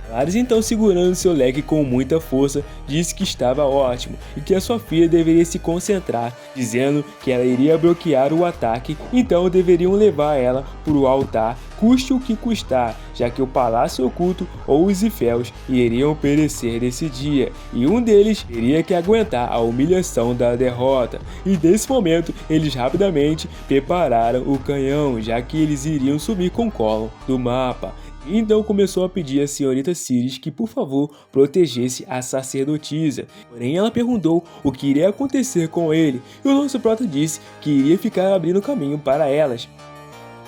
S1: Talares então, segurando seu leque com muita força, disse que estava ótimo e que a sua filha deveria se concentrar, dizendo que ela iria bloquear o ataque, então deveriam levar ela para o altar, custe o que custar, já que o Palácio Oculto ou os Ifels iriam perecer nesse dia, e um deles teria que aguentar a humilhação da derrota. E nesse momento, eles rapidamente prepararam o canhão, já que eles iriam sumir com Colon do mapa. Então começou a pedir à senhorita Círis que por favor protegesse a sacerdotisa, porém ela perguntou o que iria acontecer com ele, e o nosso prota disse que iria ficar abrindo caminho para elas.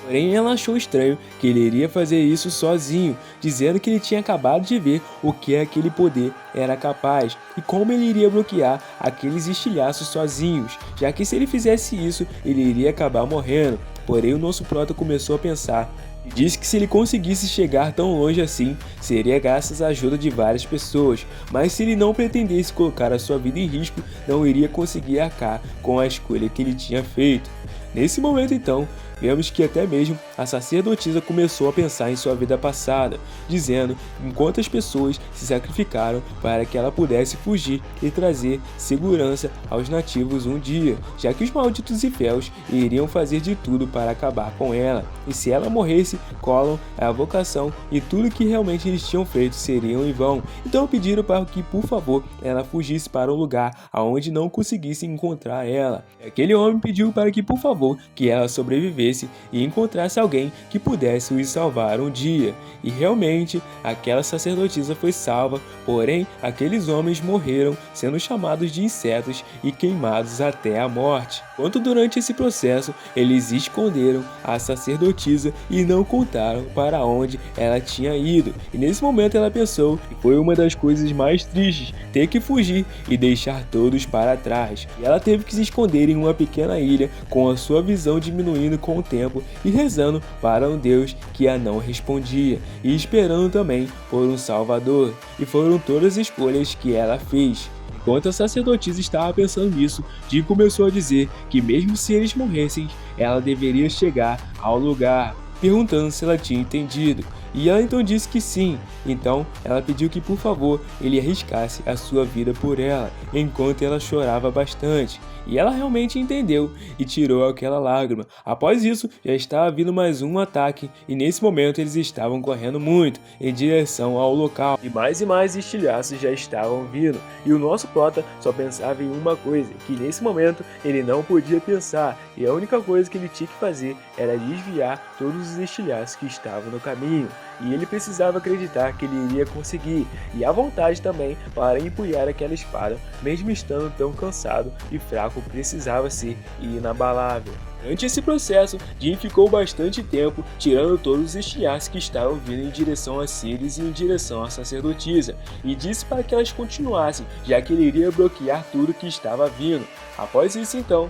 S1: Porém ela achou estranho que ele iria fazer isso sozinho, dizendo que ele tinha acabado de ver o que aquele poder era capaz, e como ele iria bloquear aqueles estilhaços sozinhos, já que se ele fizesse isso, ele iria acabar morrendo. Porém o nosso prota começou a pensar, e disse que se ele conseguisse chegar tão longe assim, seria graças à ajuda de várias pessoas, mas se ele não pretendesse colocar a sua vida em risco, não iria conseguir arcar com a escolha que ele tinha feito. Nesse momento então, vemos que até mesmo a sacerdotisa começou a pensar em sua vida passada, dizendo em quantas pessoas se sacrificaram para que ela pudesse fugir e trazer segurança aos nativos um dia, já que os malditos Ifels iriam fazer de tudo para acabar com ela, e se ela morresse, Colon, a vocação e tudo que realmente eles tinham feito seriam em vão. Então pediram para que, por favor, ela fugisse para um lugar aonde não conseguisse encontrar ela. Aquele homem pediu para que, por favor, que ela sobrevivesse e encontrasse alguém que pudesse os salvar um dia. E realmente, aquela sacerdotisa foi salva, porém, aqueles homens morreram sendo chamados de insetos e queimados até a morte. Enquanto durante esse processo, eles esconderam a sacerdotisa e não contaram para onde ela tinha ido. E nesse momento ela pensou que foi uma das coisas mais tristes ter que fugir e deixar todos para trás. E ela teve que se esconder em uma pequena ilha com a sua visão diminuindo com o tempo e rezando para um Deus que a não respondia e esperando também por um Salvador. E foram todas as escolhas que ela fez. Enquanto a sacerdotisa estava pensando nisso, Jin começou a dizer que mesmo se eles morressem, ela deveria chegar ao lugar, perguntando se ela tinha entendido. E ela então disse que sim. Então ela pediu que por favor ele arriscasse a sua vida por ela, enquanto ela chorava bastante. E ela realmente entendeu e tirou aquela lágrima. Após isso, já estava vindo mais um ataque e nesse momento eles estavam correndo muito em direção ao local. E mais estilhaços já estavam vindo. E o nosso prota só pensava em uma coisa, que nesse momento ele não podia pensar. E a única coisa que ele tinha que fazer era desviar todos os estilhaços que estavam no caminho. E ele precisava acreditar que ele iria conseguir, e a vontade também para empunhar aquela espada, mesmo estando tão cansado e fraco, precisava ser inabalável. Durante esse processo, Jin ficou bastante tempo tirando todos os estilhaços que estavam vindo em direção a Círis e em direção à sacerdotisa, e disse para que elas continuassem, já que ele iria bloquear tudo que estava vindo. Após isso então,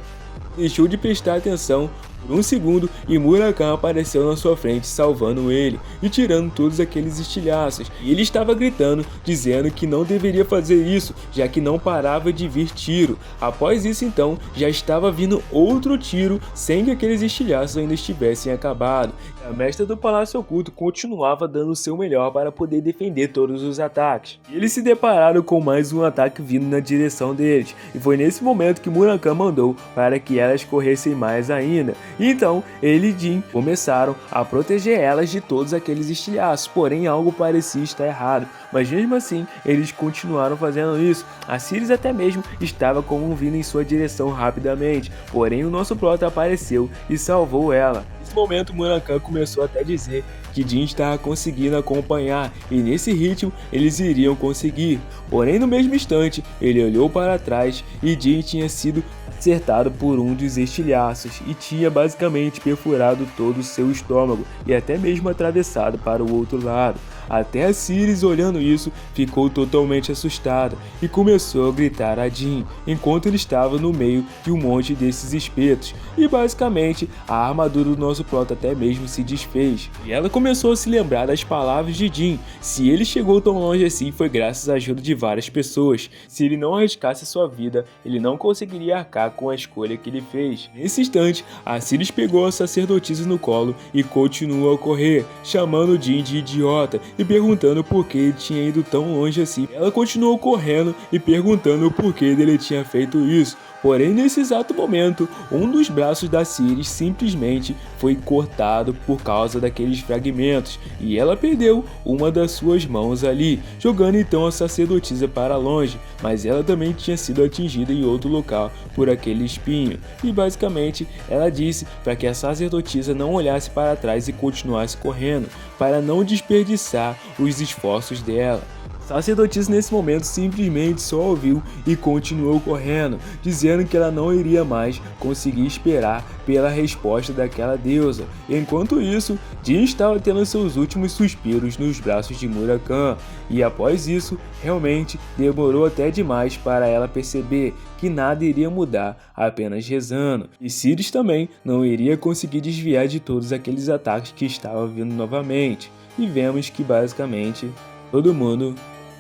S1: deixou de prestar atenção por um segundo e Murakami apareceu na sua frente salvando ele e tirando todos aqueles estilhaços. E ele estava gritando, dizendo que não deveria fazer isso, já que não parava de vir tiro. Após isso então, já estava vindo outro tiro sem que aqueles estilhaços ainda estivessem acabado. A mestra do Palácio Oculto continuava dando o seu melhor para poder defender todos os ataques. E eles se depararam com mais um ataque vindo na direção deles. E foi nesse momento que Murakami mandou para que elas corressem mais ainda. E então, ele e Jin começaram a proteger elas de todos aqueles estilhaços, porém algo parecia estar errado. Mas mesmo assim, eles continuaram fazendo isso. A Círis até mesmo estava com um vindo em sua direção rapidamente, porém o nosso prota apareceu e salvou ela. Nesse momento, Murakami começou até a dizer que Jin estava conseguindo acompanhar e nesse ritmo eles iriam conseguir. Porém, no mesmo instante, ele olhou para trás e Jin tinha sido acertado por um dos estilhaços e tinha basicamente perfurado todo o seu estômago e até mesmo atravessado para o outro lado. Até a Círis, olhando isso, ficou totalmente assustada e começou a gritar a Jin, enquanto ele estava no meio de um monte desses espetos. E basicamente, a armadura do nosso prota até mesmo se desfez. E ela começou a se lembrar das palavras de Jin. Se ele chegou tão longe assim, foi graças à ajuda de várias pessoas. Se ele não arriscasse sua vida, ele não conseguiria arcar com a escolha que ele fez. Nesse instante, a Círis pegou a sacerdotisa no colo e continuou a correr, chamando Jin de idiota e perguntando por que ele tinha ido tão longe assim. Ela continuou correndo e perguntando o porquê dele tinha feito isso. Porém, nesse exato momento, um dos braços da Círis simplesmente foi cortado por causa daqueles fragmentos e ela perdeu uma das suas mãos ali, jogando então a sacerdotisa para longe, mas ela também tinha sido atingida em outro local por aquele espinho. E basicamente, ela disse para que a sacerdotisa não olhasse para trás e continuasse correndo, para não desperdiçar os esforços dela. A sacerdotisa nesse momento simplesmente só ouviu e continuou correndo, dizendo que ela não iria mais conseguir esperar pela resposta daquela deusa. Enquanto isso, Jin estava tendo seus últimos suspiros nos braços de Murakami, e após isso, realmente demorou até demais para ela perceber que nada iria mudar, apenas rezando. E Círis também não iria conseguir desviar de todos aqueles ataques que estavam vindo novamente. E vemos que basicamente todo mundo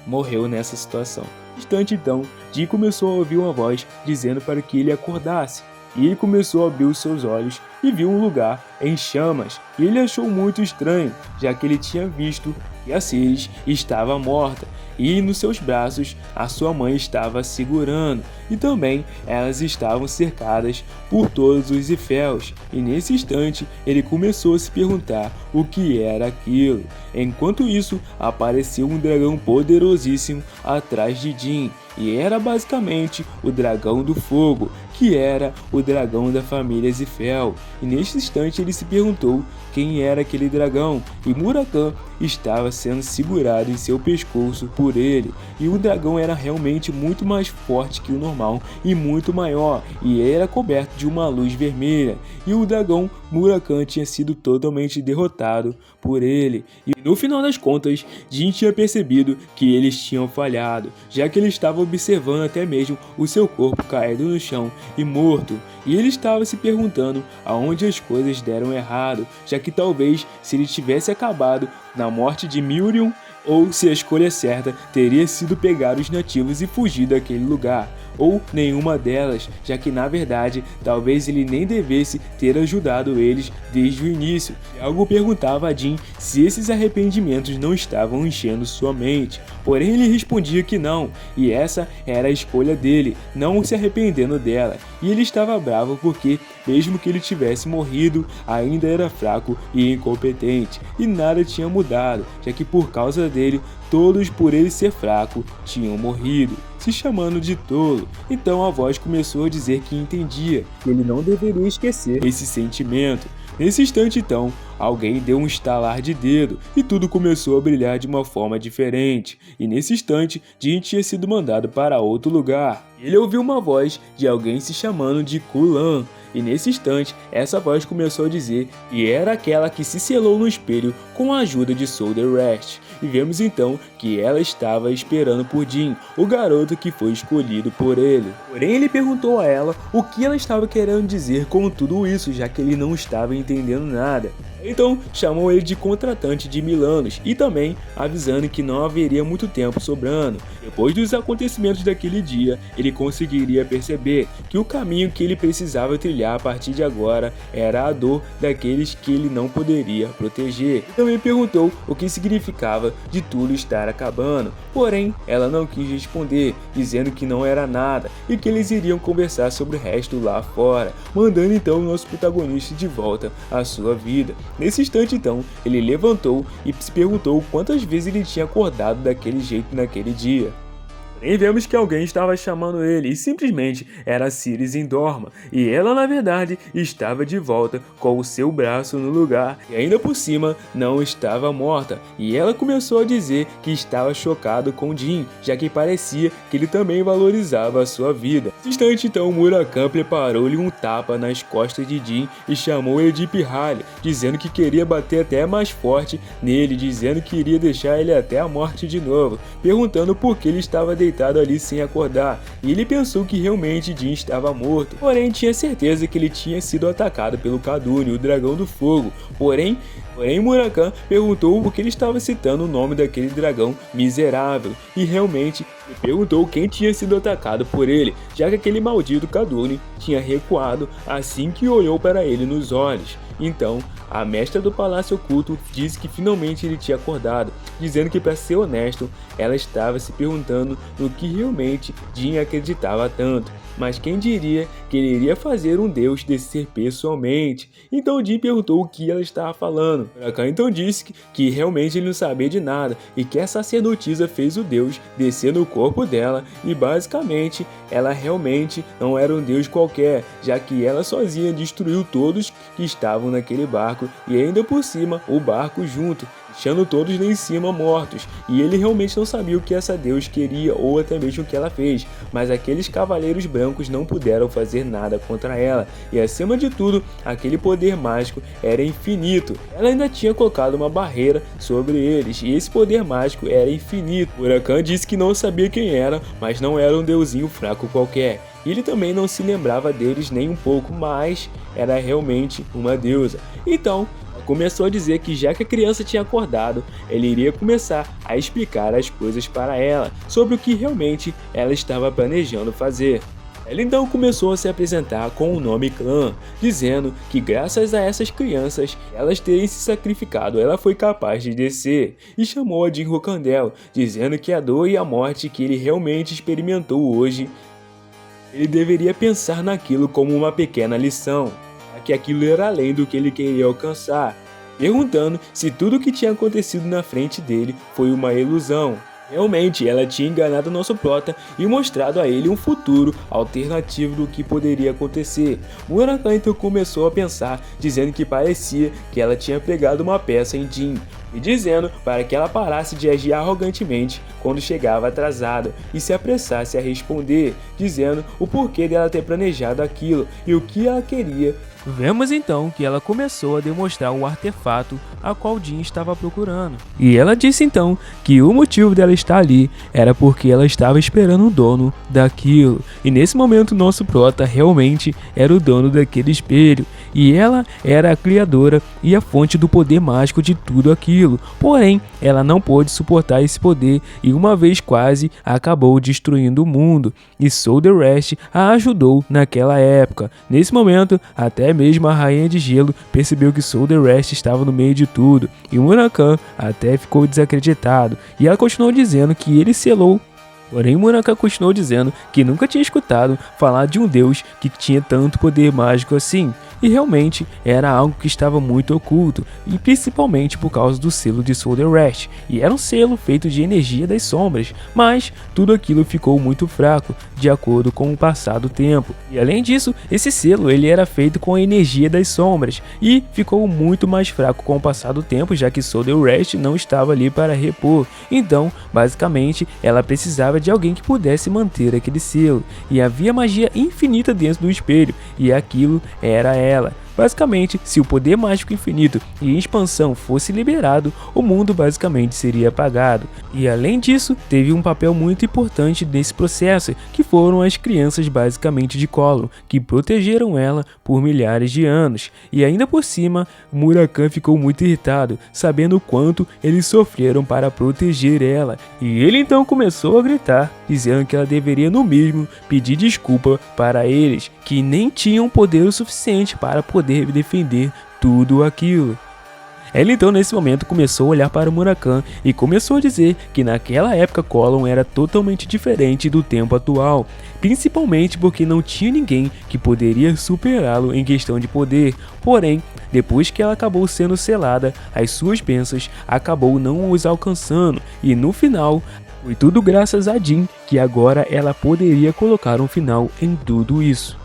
S1: morreu nessa situação. No instante então, Jin começou a ouvir uma voz dizendo para que ele acordasse. e ele começou a abrir os seus olhos e viu um lugar em chamas. E ele achou muito estranho, já que ele tinha visto que a Ceres estava morta e nos seus braços a sua mãe estava segurando, e também elas estavam cercadas por todos os Ifels. E nesse instante ele começou a se perguntar o que era aquilo. Enquanto isso, apareceu um dragão poderosíssimo atrás de Jin, e era basicamente o dragão do fogo, que era o dragão da família Zifel. E neste instante ele se perguntou quem era aquele dragão, e Murakan estava sendo segurado em seu pescoço por ele, e o dragão era realmente muito mais forte que o normal e muito maior, e era coberto de uma luz vermelha, e o dragão Murakan tinha sido totalmente derrotado por ele. E no final das contas, Jin tinha percebido que eles tinham falhado, já que ele estava observando até mesmo o seu corpo caído no chão e morto, e ele estava se perguntando aonde as coisas deram errado, já que talvez se ele tivesse acabado na morte de Miriam, ou se a escolha certa teria sido pegar os nativos e fugir daquele lugar, ou nenhuma delas, já que na verdade talvez ele nem devesse ter ajudado eles desde o início. E algo perguntava a Jin se esses arrependimentos não estavam enchendo sua mente, porém ele respondia que não, e essa era a escolha dele, não se arrependendo dela, e ele estava bravo porque, mesmo que ele tivesse morrido, ainda era fraco e incompetente, e nada tinha mudado, já que por causa dele, todos por ele ser fraco tinham morrido, se chamando de tolo. Então a voz começou a dizer que entendia, que ele não deveria esquecer esse sentimento. Nesse instante então, alguém deu um estalar de dedo e tudo começou a brilhar de uma forma diferente. E nesse instante, Jin tinha sido mandado para outro lugar. Ele ouviu uma voz de alguém se chamando de Kulan. E nesse instante, essa voz começou a dizer que era aquela que se selou no espelho com a ajuda de Solder Rest. E vemos então que ela estava esperando por Jin, o garoto que foi escolhido por ele. Porém, ele perguntou a ela o que ela estava querendo dizer com tudo isso, já que ele não estava entendendo nada. Então, chamou ele de contratante de Milanos e também avisando que não haveria muito tempo sobrando. Depois dos acontecimentos daquele dia, ele conseguiria perceber que o caminho que ele precisava trilhar a partir de agora era a dor daqueles que ele não poderia proteger. E também perguntou o que significava de tudo estar acabando, porém ela não quis responder, dizendo que não era nada e que eles iriam conversar sobre o resto lá fora, mandando então o nosso protagonista de volta à sua vida. Nesse instante então, ele levantou e se perguntou quantas vezes ele tinha acordado daquele jeito naquele dia. Porém, vemos que alguém estava chamando ele e simplesmente era Ceres Indorma, e ela na verdade estava de volta com o seu braço no lugar e ainda por cima não estava morta, e ela começou a dizer que estava chocado com Jin, já que parecia que ele também valorizava a sua vida. Nesse instante então, Murakan preparou-lhe um tapa nas costas de Jin e chamou ele de pirralho, dizendo que queria bater até mais forte nele, dizendo que iria deixar ele até a morte de novo, perguntando por que ele estava deitado ali sem acordar, e ele pensou que realmente Jin estava morto, porém tinha certeza que ele tinha sido atacado pelo Kadune, o dragão do fogo. Porém Murakan perguntou por que ele estava citando o nome daquele dragão miserável, e realmente ele perguntou quem tinha sido atacado por ele, já que aquele maldito Kadune tinha recuado assim que olhou para ele nos olhos. Então, a mestra do Palácio Oculto disse que finalmente ele tinha acordado, dizendo que, para ser honesto, ela estava se perguntando no que realmente Jin acreditava tanto, mas quem diria que ele iria fazer um deus descer pessoalmente? Então Jin perguntou o que ela estava falando. Murakan então disse que realmente ele não sabia de nada e que a sacerdotisa fez o deus descer no corpo dela, e basicamente ela realmente não era um deus qualquer, já que ela sozinha destruiu todos que estavam naquele barco e ainda por cima o barco junto, deixando todos lá em cima mortos, e ele realmente não sabia o que essa deus queria ou até mesmo o que ela fez, mas aqueles cavaleiros brancos não puderam fazer nada contra ela, e acima de tudo, aquele poder mágico era infinito. Ela ainda tinha colocado uma barreira sobre eles, e esse poder mágico era infinito. Murakan disse que não sabia quem era, mas não era um deusinho fraco qualquer. Ele também não se lembrava deles nem um pouco, mas era realmente uma deusa. Então, começou a dizer que já que a criança tinha acordado, ele iria começar a explicar as coisas para ela, sobre o que realmente ela estava planejando fazer. Ela então começou a se apresentar com o nome Clã, dizendo que graças a essas crianças, elas terem se sacrificado, ela foi capaz de descer, e chamou a Jin Rokandel, dizendo que a dor e a morte que ele realmente experimentou hoje, ele deveria pensar naquilo como uma pequena lição, que aquilo era além do que ele queria alcançar, perguntando se tudo o que tinha acontecido na frente dele foi uma ilusão. Realmente, ela tinha enganado nosso prota e mostrado a ele um futuro alternativo do que poderia acontecer. Murakami então começou a pensar, dizendo que parecia que ela tinha pregado uma peça em Jin, e dizendo para que ela parasse de agir arrogantemente quando chegava atrasada e se apressasse a responder, dizendo o porquê dela ter planejado aquilo e o que ela queria. Vemos então que ela começou a demonstrar o artefato a qual Jin estava procurando. E ela disse então que o motivo dela estar ali era porque ela estava esperando o dono daquilo. E nesse momento nosso prota realmente era o dono daquele espelho. E ela era a criadora e a fonte do poder mágico de tudo aquilo. Porém, ela não pôde suportar esse poder e uma vez quase acabou destruindo o mundo. E Soul the Rest a ajudou naquela época. Nesse momento, até mesmo a Rainha de Gelo percebeu que Soul the Rest estava no meio de tudo, e Murakami até ficou desacreditado, e ela continuou dizendo que ele selou. Porém, Murakami continuou dizendo que nunca tinha escutado falar de um deus que tinha tanto poder mágico assim, e realmente era algo que estava muito oculto, e principalmente por causa do selo de Soul the Rest, e era um selo feito de energia das sombras, mas tudo aquilo ficou muito fraco, de acordo com o passar do tempo. E além disso, esse selo ele era feito com a energia das sombras, e ficou muito mais fraco com o passar do tempo, já que Soul the Rest não estava ali para repor. Então, basicamente, ela precisava de alguém que pudesse manter aquele selo, e havia magia infinita dentro do espelho, e aquilo era ela. Basicamente, se o poder mágico infinito e expansão fosse liberado, o mundo basicamente seria apagado. E além disso, teve um papel muito importante nesse processo, que foram as crianças basicamente de Colo, que protegeram ela por milhares de anos. E ainda por cima, Murakami ficou muito irritado, sabendo o quanto eles sofreram para proteger ela. E ele então começou a gritar, dizendo que ela deveria no mínimo pedir desculpa para eles, que nem tinham poder o suficiente para poder defender tudo aquilo. Ela então nesse momento começou a olhar para o Murakami e começou a dizer que naquela época Colon era totalmente diferente do tempo atual, principalmente porque não tinha ninguém que poderia superá-lo em questão de poder. Porém, depois que ela acabou sendo selada, as suas bênçãos acabou não os alcançando, e no final foi tudo graças a Jin que agora ela poderia colocar um final em tudo isso.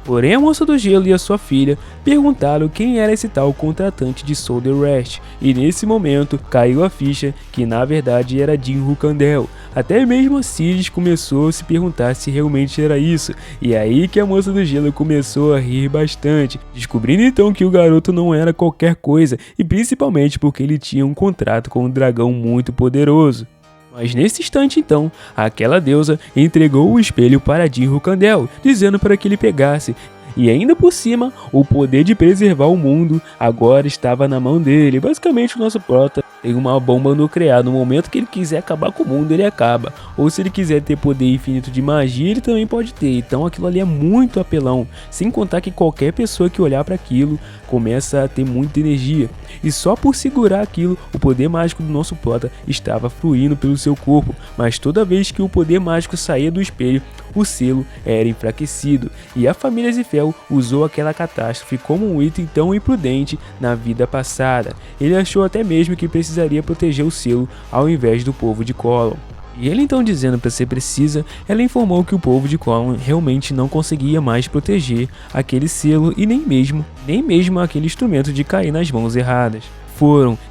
S1: Porém, a Moça do Gelo e a sua filha perguntaram quem era esse tal contratante de Soul the Rest, e nesse momento caiu a ficha que na verdade era Jin Rokandel. Até mesmo a Sirius começou a se perguntar se realmente era isso, e aí que a Moça do Gelo começou a rir bastante, descobrindo então que o garoto não era qualquer coisa, e principalmente porque ele tinha um contrato com um dragão muito poderoso. Mas nesse instante então, aquela deusa entregou o espelho para Jin Rokandel, dizendo para que ele pegasse. E ainda por cima, o poder de preservar o mundo agora estava na mão dele. Basicamente o nosso prota tem uma bomba nuclear, no momento que ele quiser acabar com o mundo, ele acaba. Ou se ele quiser ter poder infinito de magia, ele também pode ter. Então aquilo ali é muito apelão, sem contar que qualquer pessoa que olhar para aquilo começa a ter muita energia. E só por segurar aquilo, o poder mágico do nosso prota estava fluindo pelo seu corpo. Mas toda vez que o poder mágico saía do espelho, o selo era enfraquecido. E a família Zifel usou aquela catástrofe como um item tão imprudente na vida passada. Ele achou até mesmo que precisaria proteger o selo ao invés do povo de Colon. E ele então dizendo para ser precisa, ela informou que o povo de Colon realmente não conseguia mais proteger aquele selo e nem mesmo aquele instrumento de cair nas mãos erradas.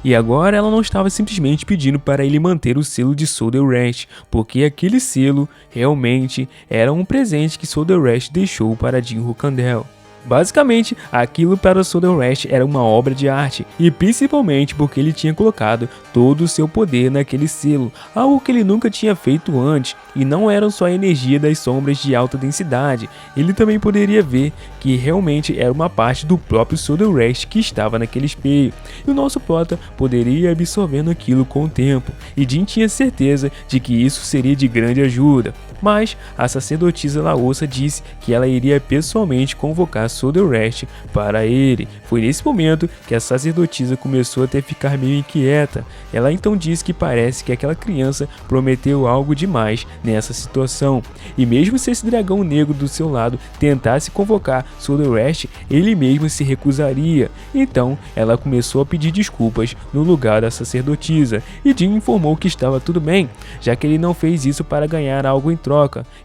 S1: E agora ela não estava simplesmente pedindo para ele manter o selo de Soul the Rest, porque aquele selo realmente era um presente que Soul the Rest deixou para Jin Rokandel. Basicamente, aquilo para o Soderwest era uma obra de arte, e principalmente porque ele tinha colocado todo o seu poder naquele selo, algo que ele nunca tinha feito antes, e não era só a energia das sombras de alta densidade, ele também poderia ver que realmente era uma parte do próprio Soderwest que estava naquele espelho, e o nosso prota poderia ir absorvendo aquilo com o tempo, e Jin tinha certeza de que isso seria de grande ajuda. Mas a sacerdotisa Laosa disse que ela iria pessoalmente convocar Soderwest para ele. Foi nesse momento que a sacerdotisa começou a ficar meio inquieta. Ela então disse que parece que aquela criança prometeu algo demais nessa situação. E mesmo se esse dragão negro do seu lado tentasse convocar Soderwest, ele mesmo se recusaria. Então ela começou a pedir desculpas no lugar da sacerdotisa. E Jin informou que estava tudo bem, já que ele não fez isso para ganhar algo em troca.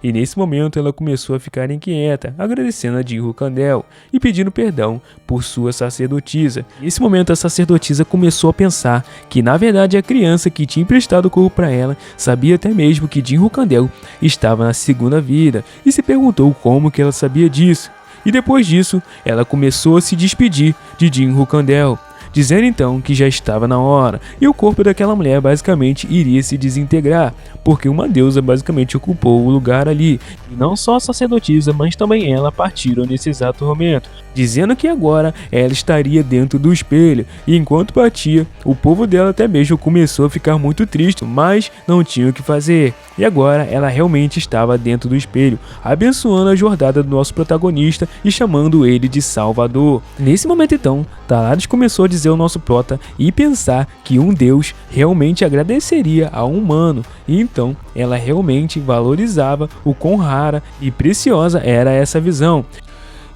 S1: E nesse momento ela começou a ficar inquieta, agradecendo a Jinru Kandel e pedindo perdão por sua sacerdotisa. Nesse momento a sacerdotisa começou a pensar que na verdade a criança que tinha emprestado o corpo para ela sabia até mesmo que Jinru Kandel estava na segunda vida e se perguntou como que ela sabia disso. E depois disso ela começou a se despedir de Jinru Kandel, dizendo então que já estava na hora e o corpo daquela mulher basicamente iria se desintegrar, porque uma deusa basicamente ocupou o lugar ali. E não só a sacerdotisa, mas também ela partiram nesse exato momento, dizendo que agora ela estaria dentro do espelho. E enquanto partia, o povo dela até mesmo começou a ficar muito triste, mas não tinha o que fazer. E agora ela realmente estava dentro do espelho, abençoando a jornada do nosso protagonista e chamando ele de Salvador. Nesse momento então, Talaris começou a dizer ao nosso prota e pensar que um deus realmente agradeceria a um humano, e então ela realmente valorizava o quão rara e preciosa era essa visão.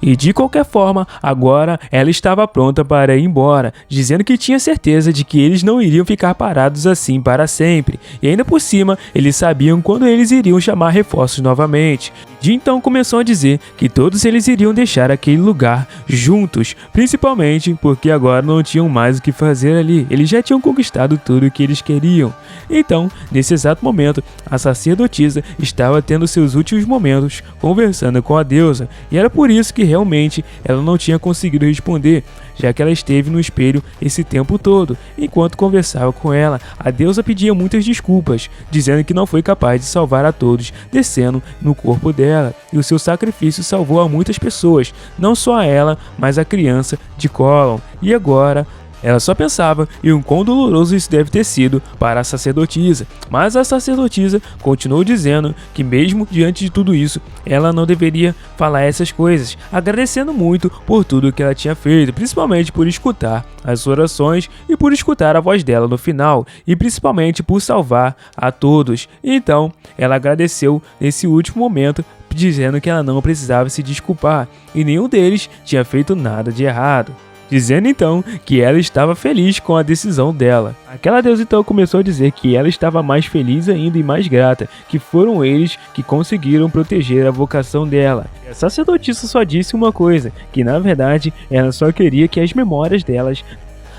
S1: E de qualquer forma, agora ela estava pronta para ir embora, dizendo que tinha certeza de que eles não iriam ficar parados assim para sempre, e ainda por cima, eles sabiam quando eles iriam chamar reforços novamente. Jin então começou a dizer que todos eles iriam deixar aquele lugar juntos, principalmente porque agora não tinham mais o que fazer ali, eles já tinham conquistado tudo o que eles queriam. Então, nesse exato momento, a sacerdotisa estava tendo seus últimos momentos conversando com a deusa, e era por isso que realmente ela não tinha conseguido responder, já que ela esteve no espelho esse tempo todo. Enquanto conversava com ela, a deusa pedia muitas desculpas, dizendo que não foi capaz de salvar a todos, descendo no corpo dela, e o seu sacrifício salvou a muitas pessoas, não só a ela, mas a criança de Colon. E agora ela só pensava em o quão doloroso isso deve ter sido para a sacerdotisa, mas a sacerdotisa continuou dizendo que mesmo diante de tudo isso, ela não deveria falar essas coisas, agradecendo muito por tudo que ela tinha feito, principalmente por escutar as orações e por escutar a voz dela no final, e principalmente por salvar a todos. Então, ela agradeceu nesse último momento, dizendo que ela não precisava se desculpar, e nenhum deles tinha feito nada de errado, dizendo então que ela estava feliz com a decisão dela. Aquela deusa então começou a dizer que ela estava mais feliz ainda e mais grata, que foram eles que conseguiram proteger a vocação dela. A sacerdotisa só disse uma coisa, que na verdade ela só queria que as memórias delas...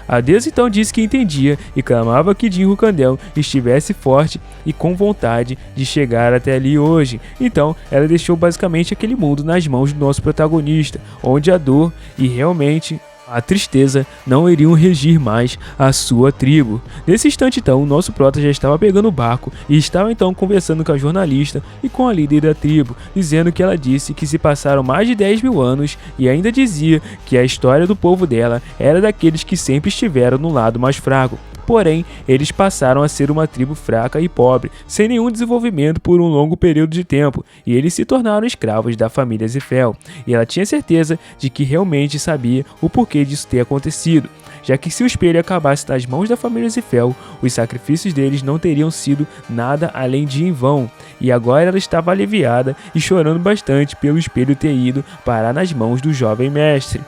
S1: A deusa então disse que entendia e clamava que Jinru Kandel estivesse forte e com vontade de chegar até ali hoje. Então ela deixou basicamente aquele mundo nas mãos do nosso protagonista, onde a dor e realmente a tristeza não iriam regir mais a sua tribo. Nesse instante então, o nosso prota já estava pegando o barco e estava então conversando com a jornalista e com a líder da tribo, dizendo que ela disse que se passaram mais de 10 mil anos e ainda dizia que a história do povo dela era daqueles que sempre estiveram no lado mais fraco. Porém, eles passaram a ser uma tribo fraca e pobre, sem nenhum desenvolvimento por um longo período de tempo, e eles se tornaram escravos da família Zifel. E ela tinha certeza de que realmente sabia o porquê disso ter acontecido, já que se o espelho acabasse nas mãos da família Zifel, os sacrifícios deles não teriam sido nada além de em vão. E agora ela estava aliviada e chorando bastante pelo espelho ter ido parar nas mãos do jovem mestre.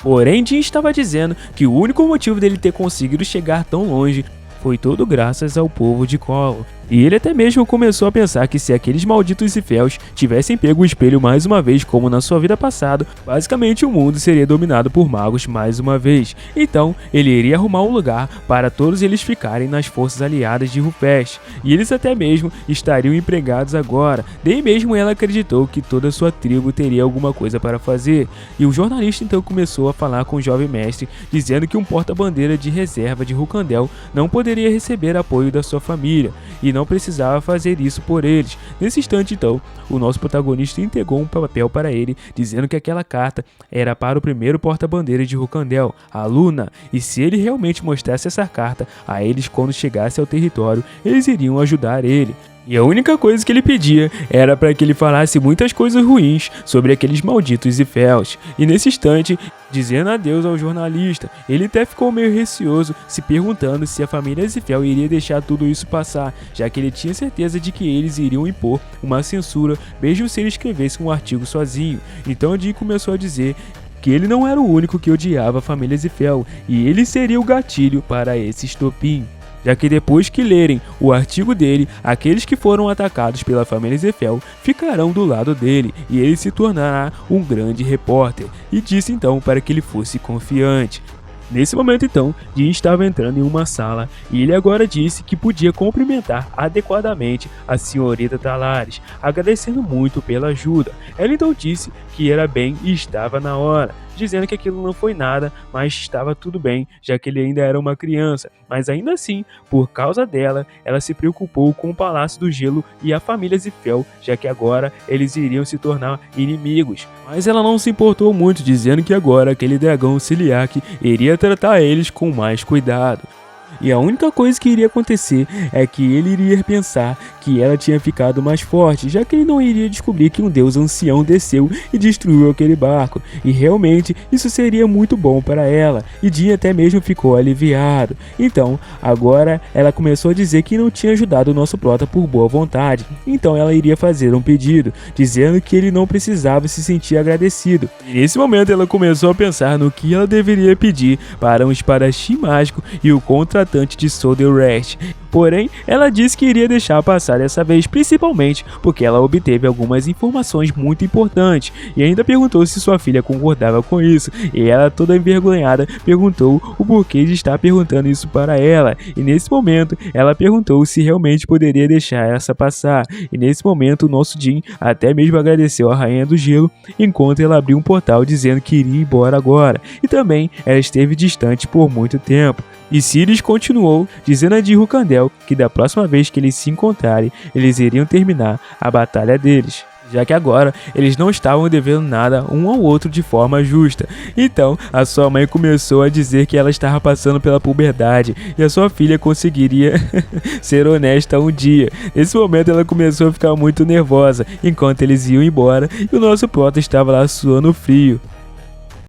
S1: Porém, Jin estava dizendo que o único motivo dele ter conseguido chegar tão longe foi todo graças ao povo de Colon. E ele até mesmo começou a pensar que se aqueles malditos Ziféus tivessem pego o espelho mais uma vez como na sua vida passada, basicamente o mundo seria dominado por magos mais uma vez. Então ele iria arrumar um lugar para todos eles ficarem nas forças aliadas de Rufest, e eles até mesmo estariam empregados agora. Daí mesmo ela acreditou que toda a sua tribo teria alguma coisa para fazer, e o jornalista então começou a falar com o jovem mestre, dizendo que um porta-bandeira de reserva de Rukandel não poderia receber apoio da sua família, e não precisava fazer isso por eles. Nesse instante então, o nosso protagonista entregou um papel para ele, dizendo que aquela carta era para o primeiro porta-bandeira de Rukandel, a Luna, e se ele realmente mostrasse essa carta a eles quando chegasse ao território, eles iriam ajudar ele. E a única coisa que ele pedia era para que ele falasse muitas coisas ruins sobre aqueles malditos Ziféus. E nesse instante, dizendo adeus ao jornalista, ele até ficou meio receoso, se perguntando se a família Ziféu iria deixar tudo isso passar, já que ele tinha certeza de que eles iriam impor uma censura, mesmo se ele escrevesse um artigo sozinho. Então Jim começou a dizer que ele não era o único que odiava a família Ziféu, e ele seria o gatilho para esse estopim, já que depois que lerem o artigo dele, aqueles que foram atacados pela família Ziféu ficarão do lado dele e ele se tornará um grande repórter, e disse então para que ele fosse confiante. Nesse momento então, Jim estava entrando em uma sala e ele agora disse que podia cumprimentar adequadamente a senhorita Talares, agradecendo muito pela ajuda. Ela então disse que era bem e estava na hora, dizendo que aquilo não foi nada, mas estava tudo bem, já que ele ainda era uma criança. Mas ainda assim, por causa dela, ela se preocupou com o Palácio do Gelo e a família Ziféu, já que agora eles iriam se tornar inimigos. Mas ela não se importou muito, dizendo que agora aquele dragão Celiac iria tratar eles com mais cuidado. E a única coisa que iria acontecer é que ele iria pensar que ela tinha ficado mais forte, já que ele não iria descobrir que um deus ancião desceu e destruiu aquele barco. E realmente isso seria muito bom para ela, e Jim até mesmo ficou aliviado. Então, agora ela começou a dizer que não tinha ajudado o nosso prota por boa vontade, então ela iria fazer um pedido, dizendo que ele não precisava se sentir agradecido. E nesse momento ela começou a pensar no que ela deveria pedir para um espadachim mágico e o contratante de Solderest. Porém, ela disse que iria deixar passar dessa vez, principalmente porque ela obteve algumas informações muito importantes, e ainda perguntou se sua filha concordava com isso, e ela, toda envergonhada, perguntou o porquê de estar perguntando isso para ela, e nesse momento ela perguntou se realmente poderia deixar essa passar, e nesse momento o nosso Jim até mesmo agradeceu a Rainha do Gelo, enquanto ela abriu um portal dizendo que iria embora agora, e também ela esteve distante por muito tempo. E Sirius continuou, dizendo a de Rukandel que da próxima vez que eles se encontrarem, eles iriam terminar a batalha deles, já que agora eles não estavam devendo nada um ao outro de forma justa. Então a sua mãe começou a dizer que ela estava passando pela puberdade e a sua filha conseguiria ser honesta um dia. Nesse momento ela começou a ficar muito nervosa enquanto eles iam embora, e o nosso prota estava lá suando frio.